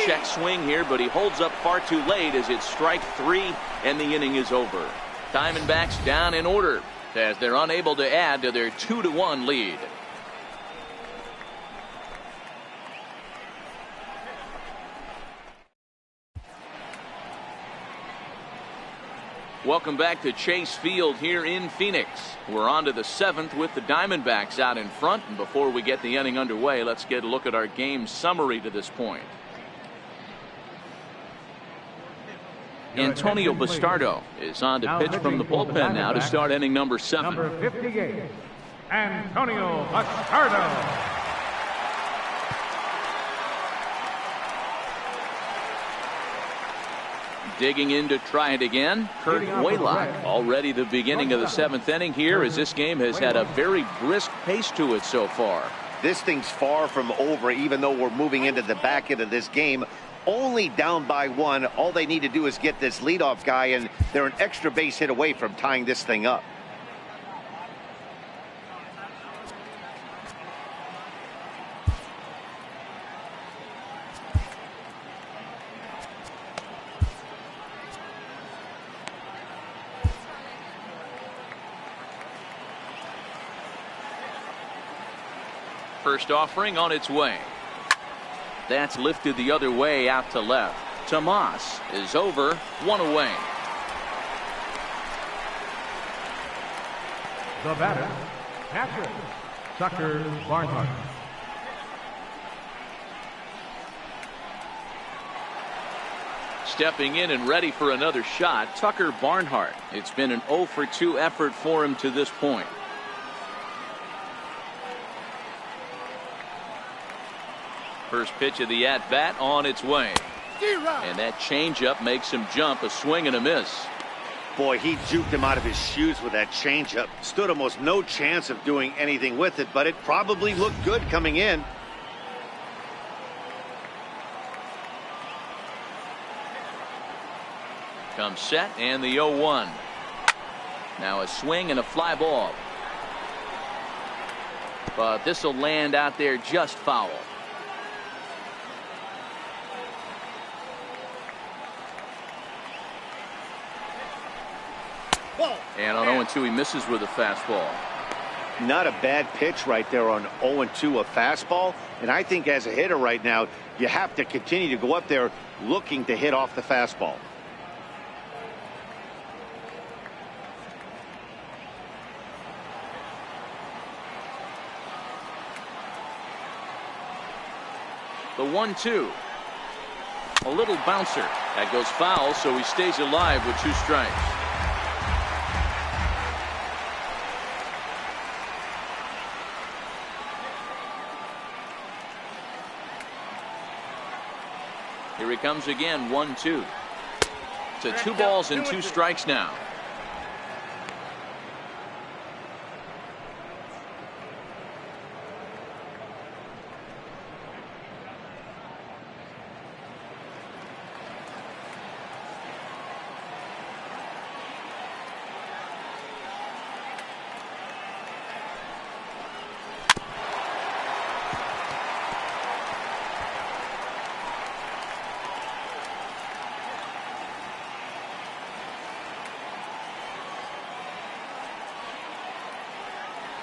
Check swing here, but he holds up far too late as it's strike 3 and the inning is over. Diamondbacks down in order as they're unable to add to their 2-1 lead. Welcome back to Chase Field here in Phoenix. We're on to the 7th with the Diamondbacks out in front, and before we get the inning underway, let's get a look at our game summary to this point. Antonio Bastardo is on to pitch from the bullpen now to start inning number 7. Number 58, Antonio Bastardo. Digging in to try it again, Kurt Waylock. Already the beginning of the 7th inning here as this game has had a very brisk pace to it so far. This thing's far from over, even though we're moving into the back end of this game. Only down by 1. All they need to do is get this leadoff guy, and they're an extra base hit away from tying this thing up. First offering on its way. That's lifted the other way out to left. Tomas is over, 1 away. The batter, catcher, Tucker Barnhart. Stepping in and ready for another shot, Tucker Barnhart. It's been an 0 for 2 effort for him to this point. First pitch of the at-bat on its way. And that changeup makes him jump, a swing and a miss. Boy, he juked him out of his shoes with that changeup. Stood almost no chance of doing anything with it, but it probably looked good coming in. Comes set and the 0-1. Now a swing and a fly ball. But this will land out there just foul. And on 0-2 he misses with a fastball. Not a bad pitch right there on 0-2, a fastball. And I think as a hitter right now, you have to continue to go up there looking to hit off the fastball. The 1-2. A little bouncer. That goes foul, so he stays alive with 2 strikes. Here he comes again, 1-2. To 2 balls and 2 strikes now.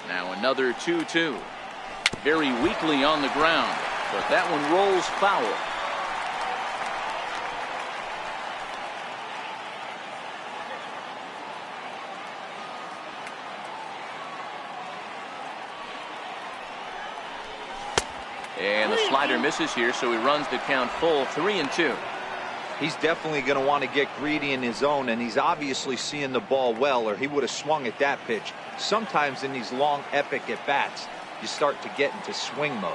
Now another 2-2. Very weakly on the ground, but that one rolls foul. And the slider misses here, so he runs the count full, 3-2. He's definitely going to want to get greedy in his zone, and he's obviously seeing the ball well, or he would have swung at that pitch. Sometimes in these long, epic at-bats, you start to get into swing mode.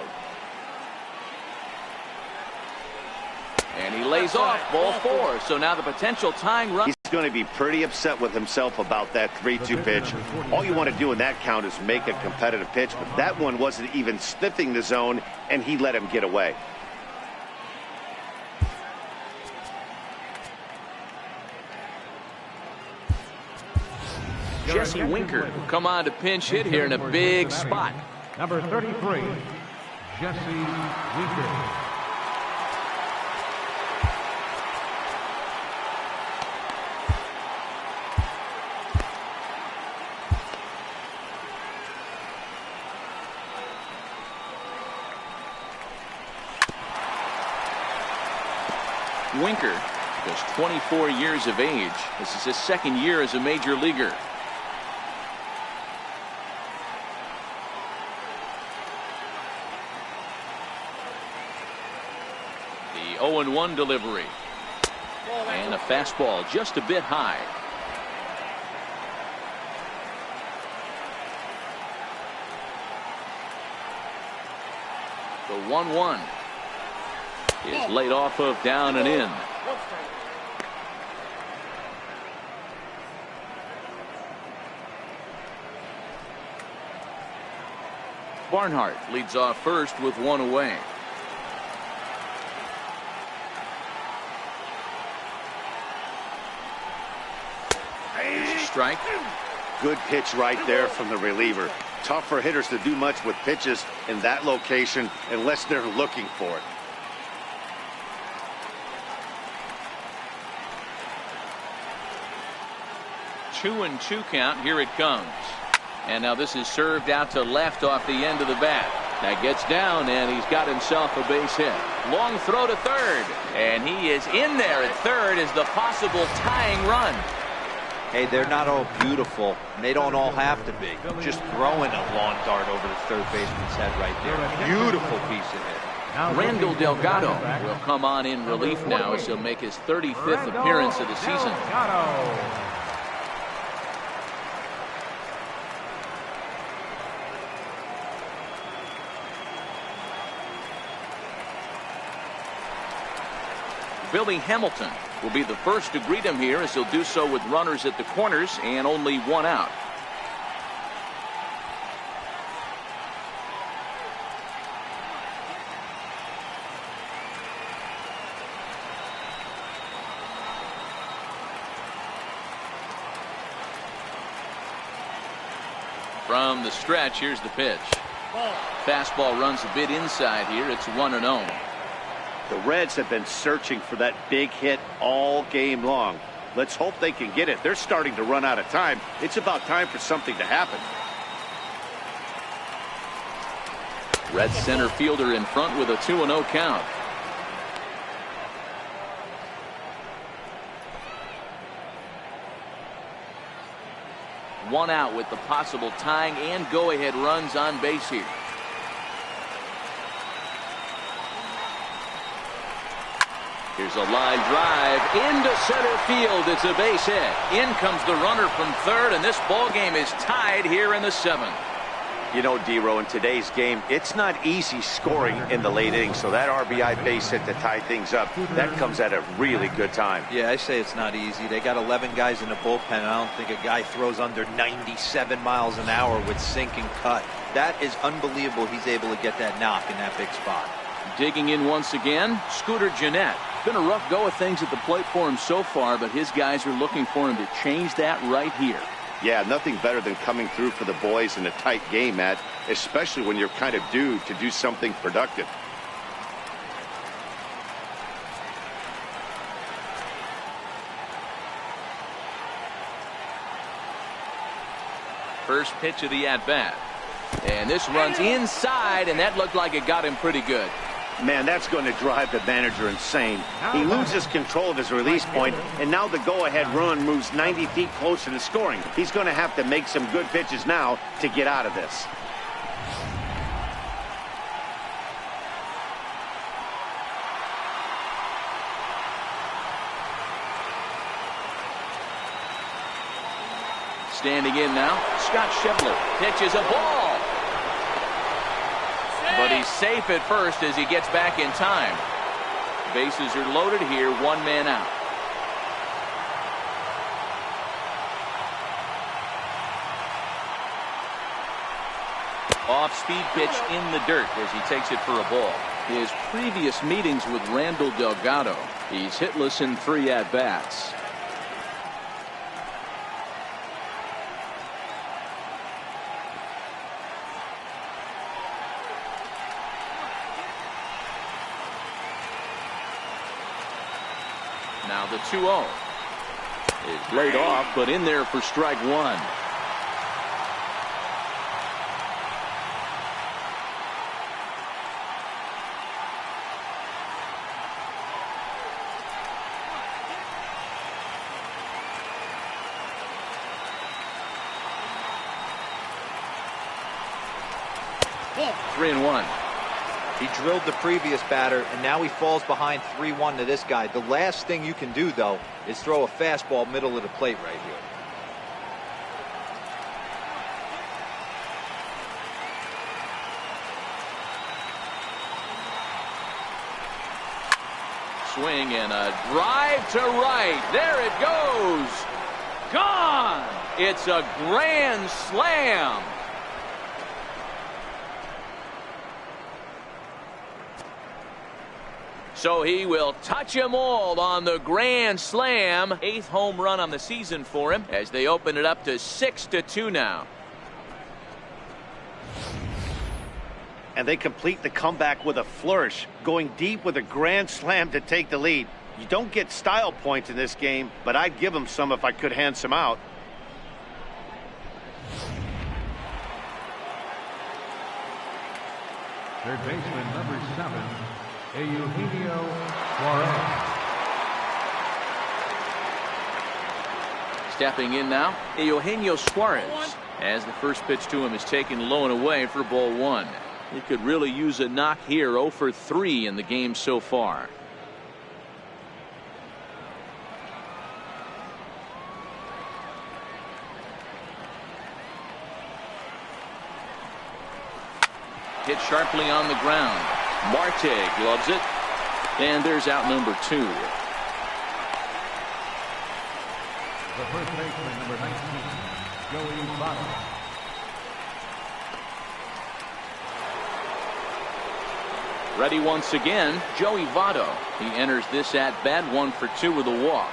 And he lays off, ball 4. So now the potential tying run. He's going to be pretty upset with himself about that 3-2 pitch. All you want to do in that count is make a competitive pitch, but that one wasn't even sniffing the zone, and he let him get away. Jesse Winker will come on to pinch hit here in a big spot. Number 33, Jesse Winker. Winker is 24 years of age. This is his 2nd year as a major leaguer. The 0-1 delivery. And a fastball just a bit high. The 1-1 is laid off of down and in. Barnhart leads off first with 1 away. Strike. Good pitch right there from the reliever. Tough for hitters to do much with pitches in that location unless they're looking for it. Two and 2 count. Here it comes. And now this is served out to left off the end of the bat. That gets down, and he's got himself a base hit. Long throw to third. And he is in there at third as the possible tying run. Hey, they're not all beautiful, and they don't all have to be. Just throwing a lawn dart over the third baseman's head right there. Beautiful piece of hit. Randall Delgado will come on in relief now as he'll make his 35th appearance of the season. Billy Hamilton will be the first to greet him here, as he'll do so with runners at the corners and only one out. From the stretch, here's the pitch. Fastball runs a bit inside here. It's 1-0. The Reds have been searching for that big hit all game long. Let's hope they can get it. They're starting to run out of time. It's about time for something to happen. Red center fielder in front with a 2-0 count. One out with the possible tying and go-ahead runs on base here. Here's a line drive into center field. It's a base hit. In comes the runner from third, and this ball game is tied here in the 7th. You know, D-Row, in today's game, it's not easy scoring in the late innings, so that RBI base hit to tie things up, that comes at a really good time. Yeah, I say it's not easy. They got 11 guys in the bullpen. I don't think a guy throws under 97 miles an hour with sink and cut. That is unbelievable. He's able to get that knock in that big spot. Digging in once again, Scooter Gennett. Been a rough go of things at the plate for him so far, but his guys are looking for him to change that right here. Yeah, nothing better than coming through for the boys in a tight game, Matt, especially when you're kind of due to do something productive. First pitch of the at-bat. And this runs inside, and that looked like it got him pretty good. Man, that's going to drive the manager insane. He loses control of his release point, and now the go-ahead run moves 90 feet closer to scoring. He's going to have to make some good pitches now to get out of this. Standing in now, Scott Schebler pitches a ball. But he's safe at first as he gets back in time. Bases are loaded here, one man out. Off-speed pitch in the dirt as he takes it for a ball. His previous meetings with Randall Delgado, he's hitless in 3 at-bats. Now the 2-0 is laid off, but in there for strike 1. Yeah. 3-1. He drilled the previous batter, and now he falls behind 3-1 to this guy. The last thing you can do, though, is throw a fastball middle of the plate right here. Swing and a drive to right. There it goes. Gone. It's a grand slam. So he will touch them all on the grand slam. 8th home run on the season for him as they open it up to 6-2 now. And they complete the comeback with a flourish, going deep with a grand slam to take the lead. You don't get style points in this game, but I'd give them some if I could hand some out. Third baseman number 7, Eugenio Suarez. Stepping in now, Eugenio Suarez, as the first pitch to him is taken low and away for ball 1. He could really use a knock here. 0 for 3 in the game so far. Hit sharply on the ground. Marte gloves it, and there's out number 2. The first baseman, number 19, Joey Votto. Ready once again, Joey Votto. He enters this at-bat 1 for 2 with a walk.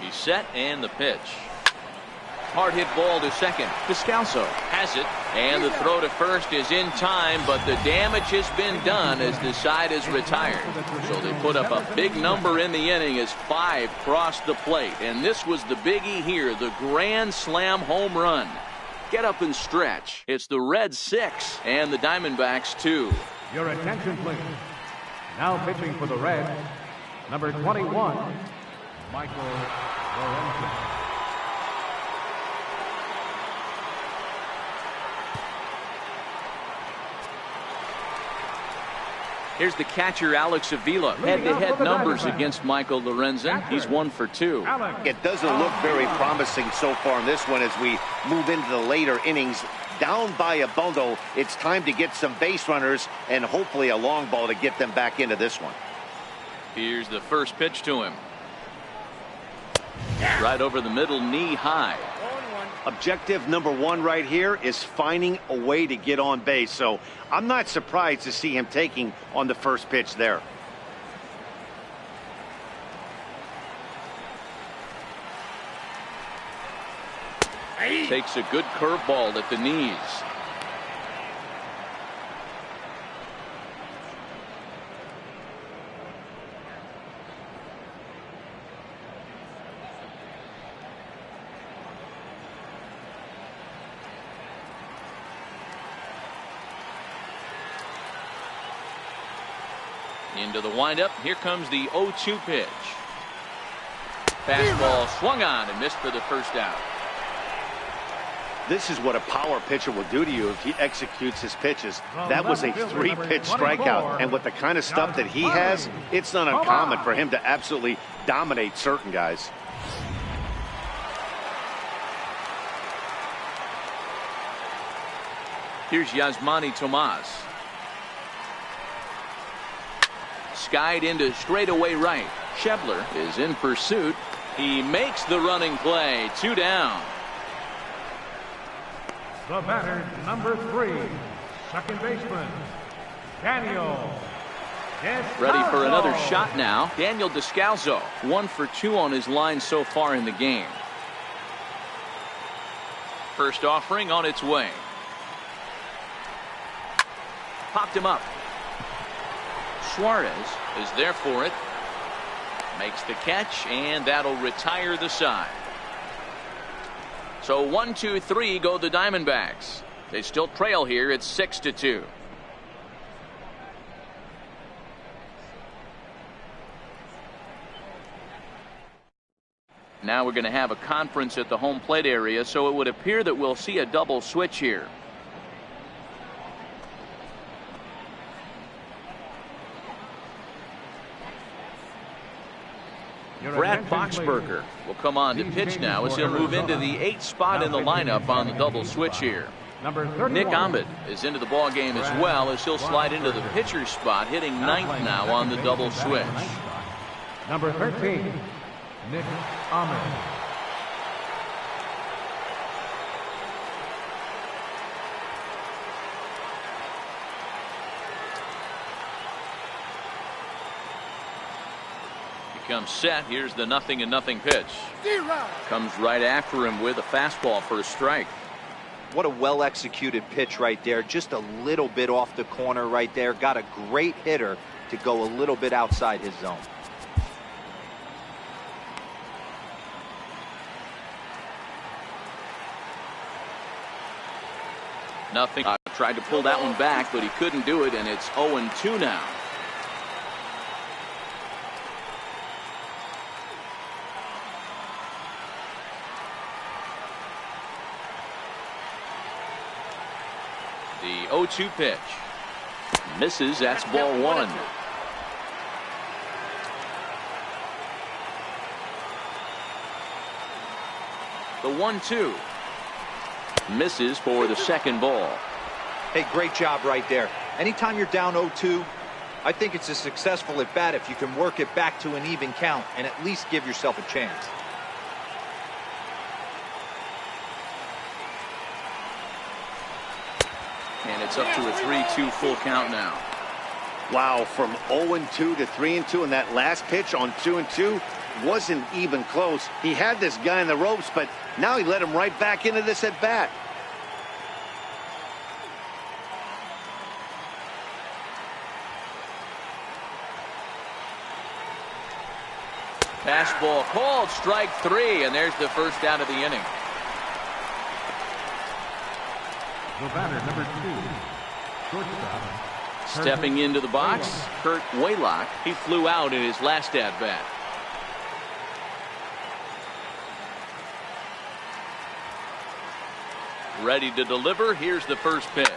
He's set, and the pitch. Hard hit ball to second. Descalso has it, and the throw to first is in time, but the damage has been done as the side is retired. So they put up a big number in the inning as 5 crossed the plate, and this was the biggie here, the grand slam home run. Get up and stretch. It's the Reds 6 and the Diamondbacks 2. Your attention, please. Now pitching for the Reds, number 21, Michael Lorenzen. Here's the catcher, Alex Avila. Head-to-head numbers against Michael Lorenzen. He's 1 for 2. It doesn't look very promising so far in this one as we move into the later innings. Down by a bundle, it's time to get some base runners and hopefully a long ball to get them back into this one. Here's the first pitch to him. Right over the middle, knee high. Objective number 1 right here is finding a way to get on base. So I'm not surprised to see him taking on the first pitch there. Takes a good curveball at the knees. Into the windup. Here comes the 0-2 pitch. Fastball swung on and missed for the first out. This is what a power pitcher will do to you if he executes his pitches. That was a 3-pitch strikeout, and with the kind of stuff that he has, it's not uncommon for him to absolutely dominate certain guys. Here's Yasmani Tomas. Skied into straightaway right. Schebler is in pursuit. He makes the running play. 2 down. The batter, number 3, second baseman, Daniel Descalso. Ready for another shot now. Daniel Descalso, 1 for 2 on his line so far in the game. First offering on its way. Popped him up. Suarez is there for it. Makes the catch, and that'll retire the side. So 1, 2, 3 go the Diamondbacks. They still trail here. It's 6-2. Now we're going to have a conference at the home plate area, so it would appear that we'll see a double switch here. Brad Boxberger will come on to pitch now as he'll move into the 8th spot in the lineup on the double switch here. Nick Ahmed is into the ball game as well as he'll slide into the pitcher's spot, hitting 9th now on the double switch. Number 13, Nick Ahmed. Comes set. Here's the 0-0 pitch. Comes right after him with a fastball for a strike. What a well-executed pitch right there. Just a little bit off the corner right there. Got a great hitter to go a little bit outside his zone. Nothing. Tried to pull that one back, but he couldn't do it, and it's 0-2 now. The 0-2 pitch. Misses. That's ball 1. The 1-2. Misses for the second ball. Hey, great job right there. Anytime you're down 0-2, I think it's a successful at bat if you can work it back to an even count and at least give yourself a chance. And it's up to a 3-2 full count now. Wow, from 0-2 to 3-2, and that last pitch on 2-2 wasn't even close. He had this guy in the ropes, but now he let him right back into this at bat. Fastball called, strike 3, and there's the first out of the inning. The batter, number 2, shortstop. Stepping into the box, Kurt Waylock. He flew out in his last at-bat. Ready to deliver. Here's the first pitch.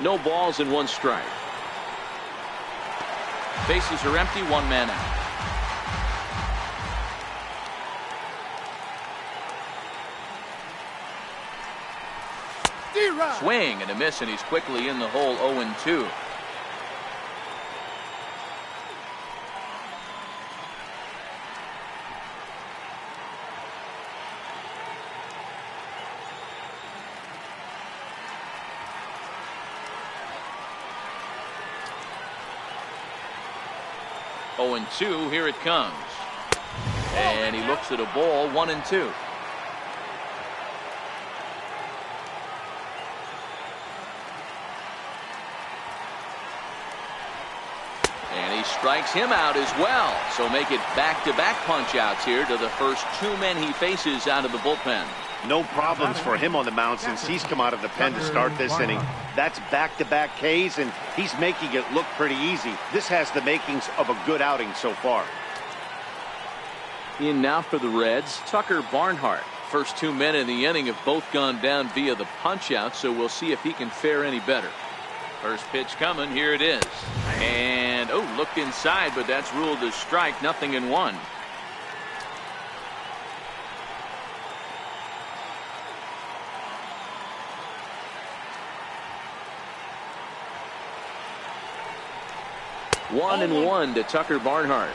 No balls and 1 strike. Bases are empty, 1 man out. Swing and a miss, and he's quickly in the hole. 0-2. Here it comes. And he looks at a ball. 1-2. And he strikes him out as well. So make it back-to-back punch-outs here to the first 2 men he faces out of the bullpen. No problems for him on the mound since he's come out of the pen to start this inning. That's back-to-back Ks, and he's making it look pretty easy. This has the makings of a good outing so far. In now for the Reds, Tucker Barnhart. First 2 men in the inning have both gone down via the punch-out, so we'll see if he can fare any better. First pitch coming. Here it is. And, looked inside, but that's ruled a strike. 0-1. One and 1 to Tucker Barnhart.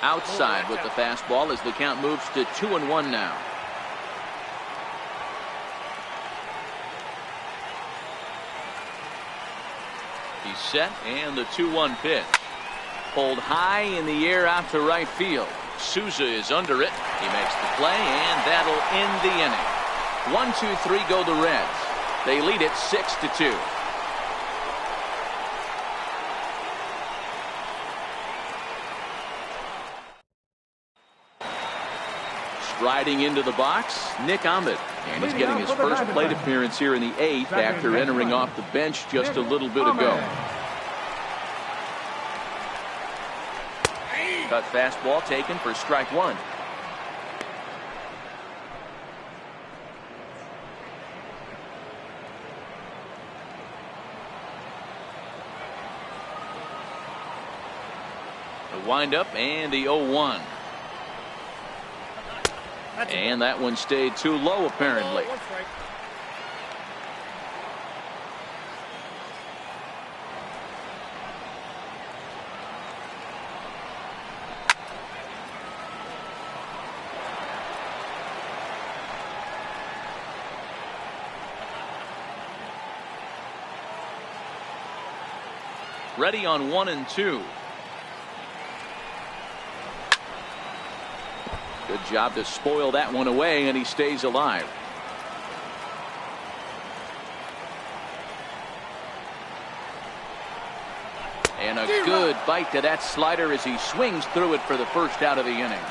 Outside with the fastball as the count moves to 2-1 now. He's set, and the 2-1 pitch. Pulled high in the air out to right field. Souza is under it. He makes the play, and that'll end the inning. 1-2-3 go the Reds. They lead it 6-2. Striding into the box, Nick Ahmed. And he's getting his first plate appearance here in the 8th after entering off the bench just a little bit ago. Cut fastball taken for strike 1. The windup and the 0-1. And that one stayed too low, apparently. Ready on 1 and 2. Good job to spoil that one away, and he stays alive. And a good bite to that slider as he swings through it for the first out of the inning.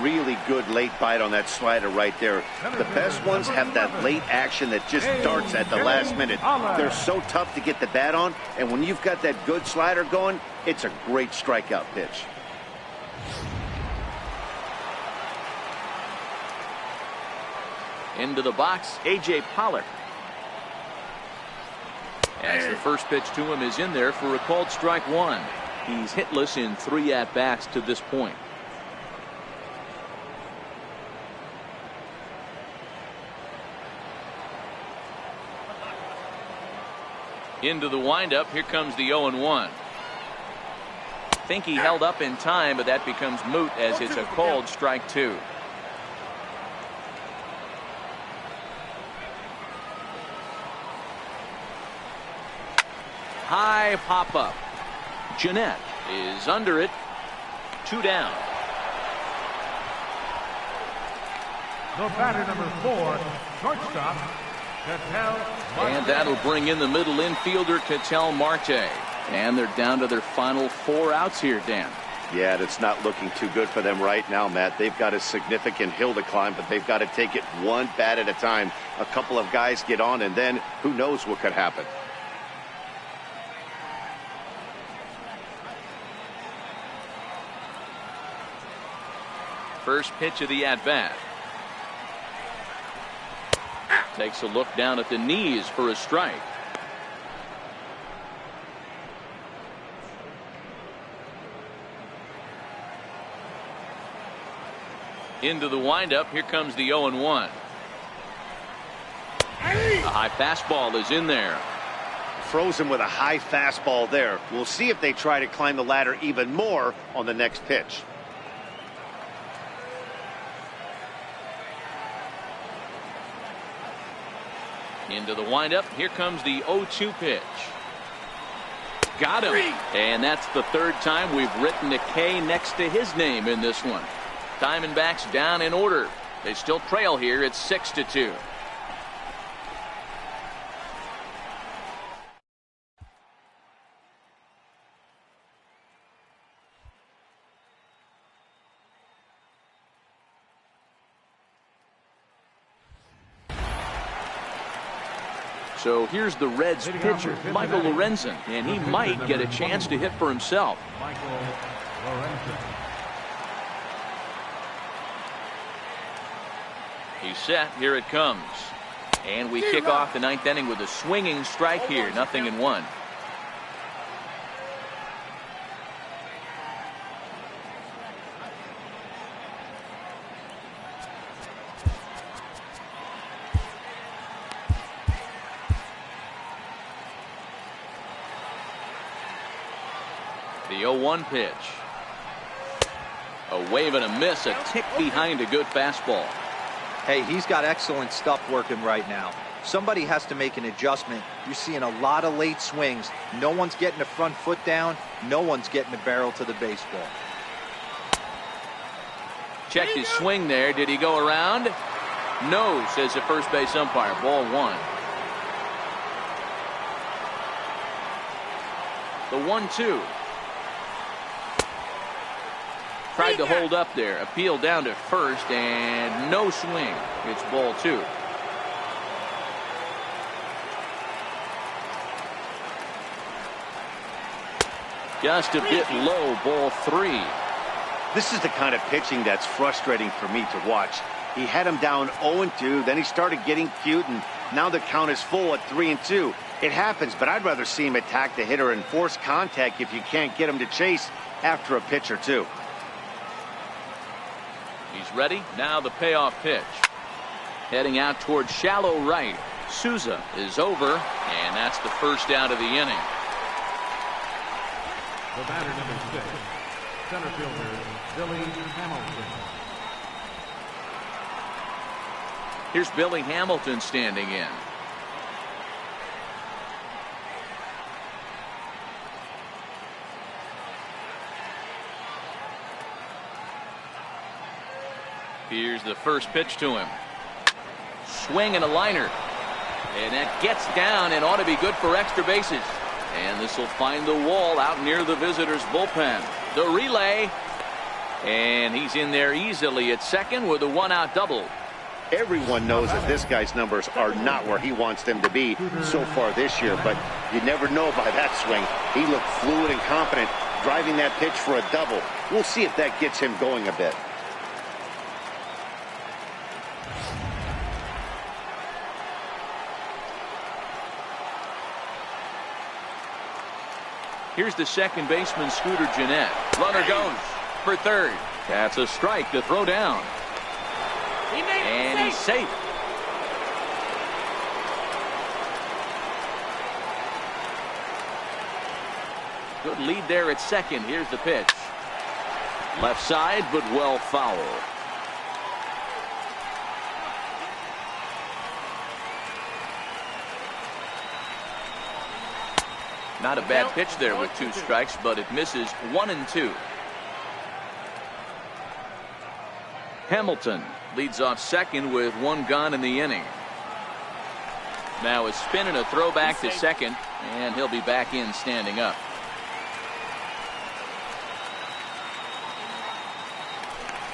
Really good late bite on that slider right there. The best ones have that late action that just darts at the last minute. They're so tough to get the bat on, and when you've got that good slider going, it's a great strikeout pitch. Into the box, A.J. Pollard. As the first pitch to him is in there for a called strike 1. He's hitless in 3 at-bats to this point. Into the windup. Here comes the 0-1. Think he held up in time, but that becomes moot as it's a called strike 2. High pop up. Jeanette is under it. 2 down. The batter, number 4, shortstop, and that'll bring in the middle infielder, Ketel Marte. And they're down to their final 4 outs here, Dan. Yeah, that's not looking too good for them right now, Matt. They've got a significant hill to climb, but they've got to take it one bat at a time. A couple of guys get on, and then who knows what could happen. First pitch of the at-bat. Takes a look down at the knees for a strike. Into the windup. Here comes the 0-1. A high fastball is in there. Froze him with a high fastball there. We'll see if they try to climb the ladder even more on the next pitch. Into the windup. Here comes the 0-2 pitch. Got him. And that's the 3rd time we've written a K next to his name in this one. Diamondbacks down in order. They still trail here. It's 6-2. So here's the Reds pitcher, Michael Lorenzen, and he might get a chance to hit for himself. Michael Lorenzen. He's set. Here it comes. And we kick off the 9th inning with a swinging strike here. 0-1. The 0-1 pitch. A wave and a miss, a tick behind a good fastball. Hey, he's got excellent stuff working right now. Somebody has to make an adjustment. You're seeing a lot of late swings. No one's getting the front foot down. No one's getting the barrel to the baseball. Checked his swing there. Did he go around? No, says the first base umpire. Ball 1. The 1-2. Tried to hold up there. Appeal down to first, and no swing. It's ball 2. Just a bit low. Ball 3. This is the kind of pitching that's frustrating for me to watch. He had him down 0-2, then he started getting cute, and now the count is full at 3-2. It happens, but I'd rather see him attack the hitter and force contact if you can't get him to chase after a pitch or two. He's ready. Now the payoff pitch. Heading out towards shallow right. Souza is over, and that's the first out of the inning. The batter, number 6, center fielder, Billy Hamilton. Here's Billy Hamilton standing in. Here's the first pitch to him. Swing and a liner. And that gets down and ought to be good for extra bases. And this will find the wall out near the visitors' bullpen. The relay. And he's in there easily at second with a 1-out double. Everyone knows that this guy's numbers are not where he wants them to be so far this year, but you never know by that swing. He looked fluid and confident, driving that pitch for a double. We'll see if that gets him going a bit. Here's the second baseman, Scooter Gennett. Runner goes for third. That's a strike to throw down. And he's safe. Good lead there at second. Here's the pitch. Left side, but well foul. Not a bad pitch there with 2 strikes, but it misses 1 and 2. Hamilton leads off second with 1 gone in the inning. Now a spin and a throw back to second, and he'll be back in standing up.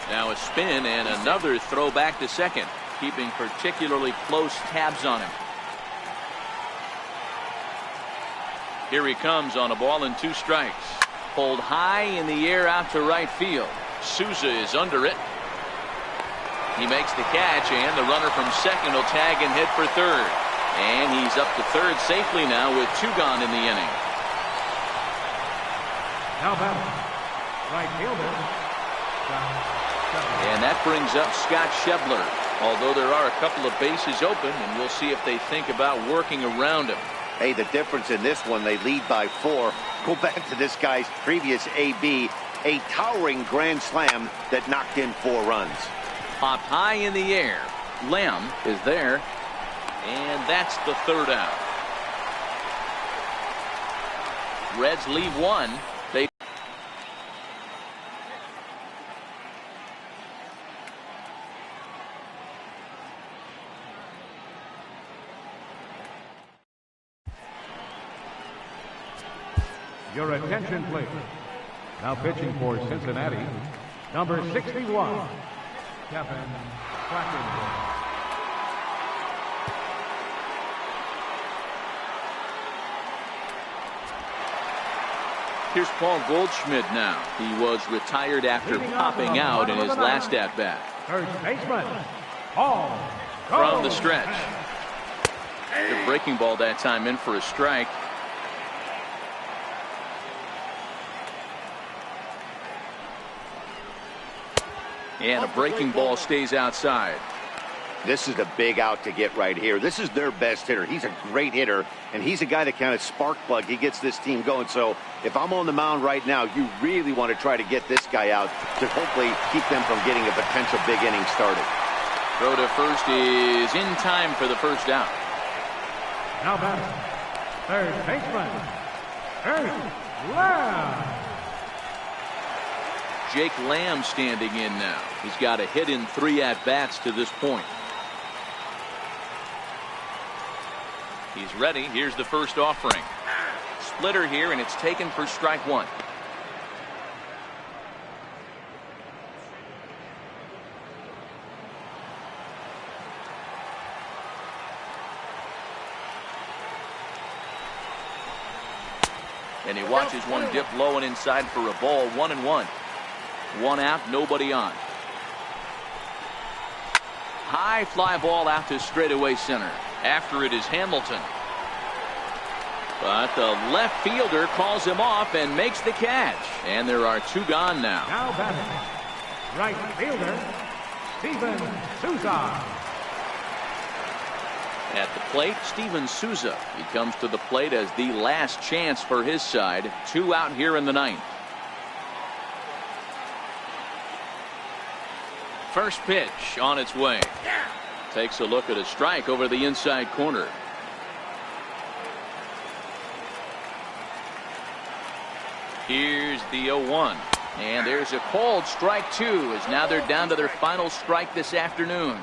Now a spin and another throw back to second, keeping particularly close tabs on him. Here he comes on a ball and 2 strikes. Pulled high in the air out to right field. Souza is under it. He makes the catch, and the runner from second will tag and hit for third. And he's up to third safely now with 2 gone in the inning. Now batting, right fielder. And that brings up Scott Schebler. Although there are a couple of bases open, and we'll see if they think about working around him. Hey, the difference in this one, they lead by 4. Go back to this guy's previous AB, a towering grand slam that knocked in 4 runs. Popped high in the air. Lamb is there, and that's the third out. Reds leave 1. They Your attention, please. Now pitching for Cincinnati, number 61, Kevin Quackenbush. Here's Paul Goldschmidt now. He was retired after popping out in his last at-bat. First baseman, Paul From the stretch. The breaking ball that time in for a strike. And a breaking ball stays outside. This is a big out to get right here. This is their best hitter. He's a great hitter, and he's a guy that kind of spark plug. He gets this team going. So if I'm on the mound right now, you really want to try to get this guy out to hopefully keep them from getting a potential big inning started. Throw to first is in time for the first out. Now batting, third baseman, Ernest Lamb. Jake Lamb standing in now. He's got a hit in 3 at-bats to this point. He's ready. Here's the first offering. Splitter here, and it's taken for strike 1. And he watches one dip low and inside for a ball. 1-1. 1 out, nobody on. High fly ball out to straightaway center. After it is Hamilton. But the left fielder calls him off and makes the catch. And there are 2 gone now. Now batting, right fielder, Steven Souza. At the plate, Steven Souza. He comes to the plate as the last chance for his side. 2 out here in the 9th. First pitch on its way. Takes a look at a strike over the inside corner. Here's the 0-1. And there's a called strike 2 as now they're down to their final strike this afternoon.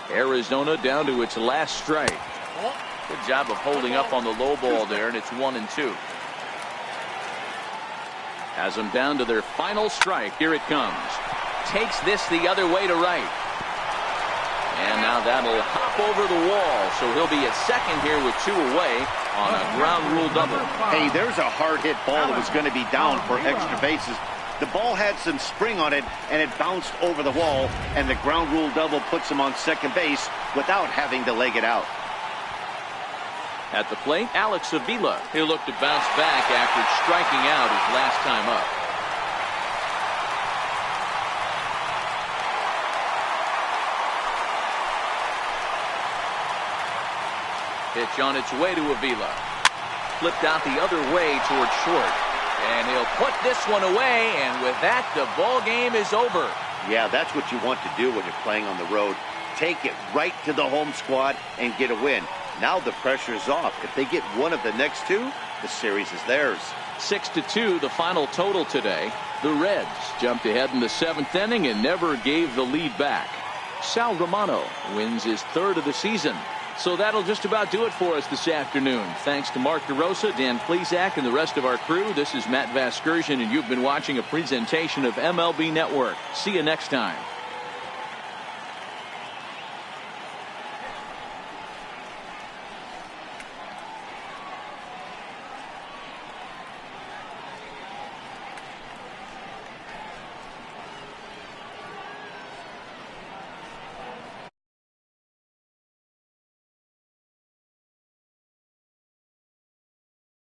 Arizona down to its last strike. Good job of holding up on the low ball there, and it's 1-2. Has them down to their final strike. Here it comes. Takes this the other way to right. And now that'll hop over the wall. So he'll be at second here with 2 away on a ground rule double. Hey, there's a hard hit ball that was going to be down for extra bases. The ball had some spring on it, and it bounced over the wall, and the ground rule double puts him on second base without having to leg it out. At the plate, xDevilockx. He'll look to bounce back after striking out his last time up. Pitch on its way to Avila. Flipped out the other way towards short. And he'll put this one away, and with that, the ball game is over. Yeah, that's what you want to do when you're playing on the road. Take it right to the home squad and get a win. Now the pressure is off. If they get one of the next two, the series is theirs. 6-2, the final total today. The Reds jumped ahead in the 7th inning and never gave the lead back. Sal Romano wins his 3rd of the season. So that'll just about do it for us this afternoon. Thanks to Mark DeRosa, Dan Plesac, and the rest of our crew. This is Matt Vasgersian, and you've been watching a presentation of MLB Network. See you next time.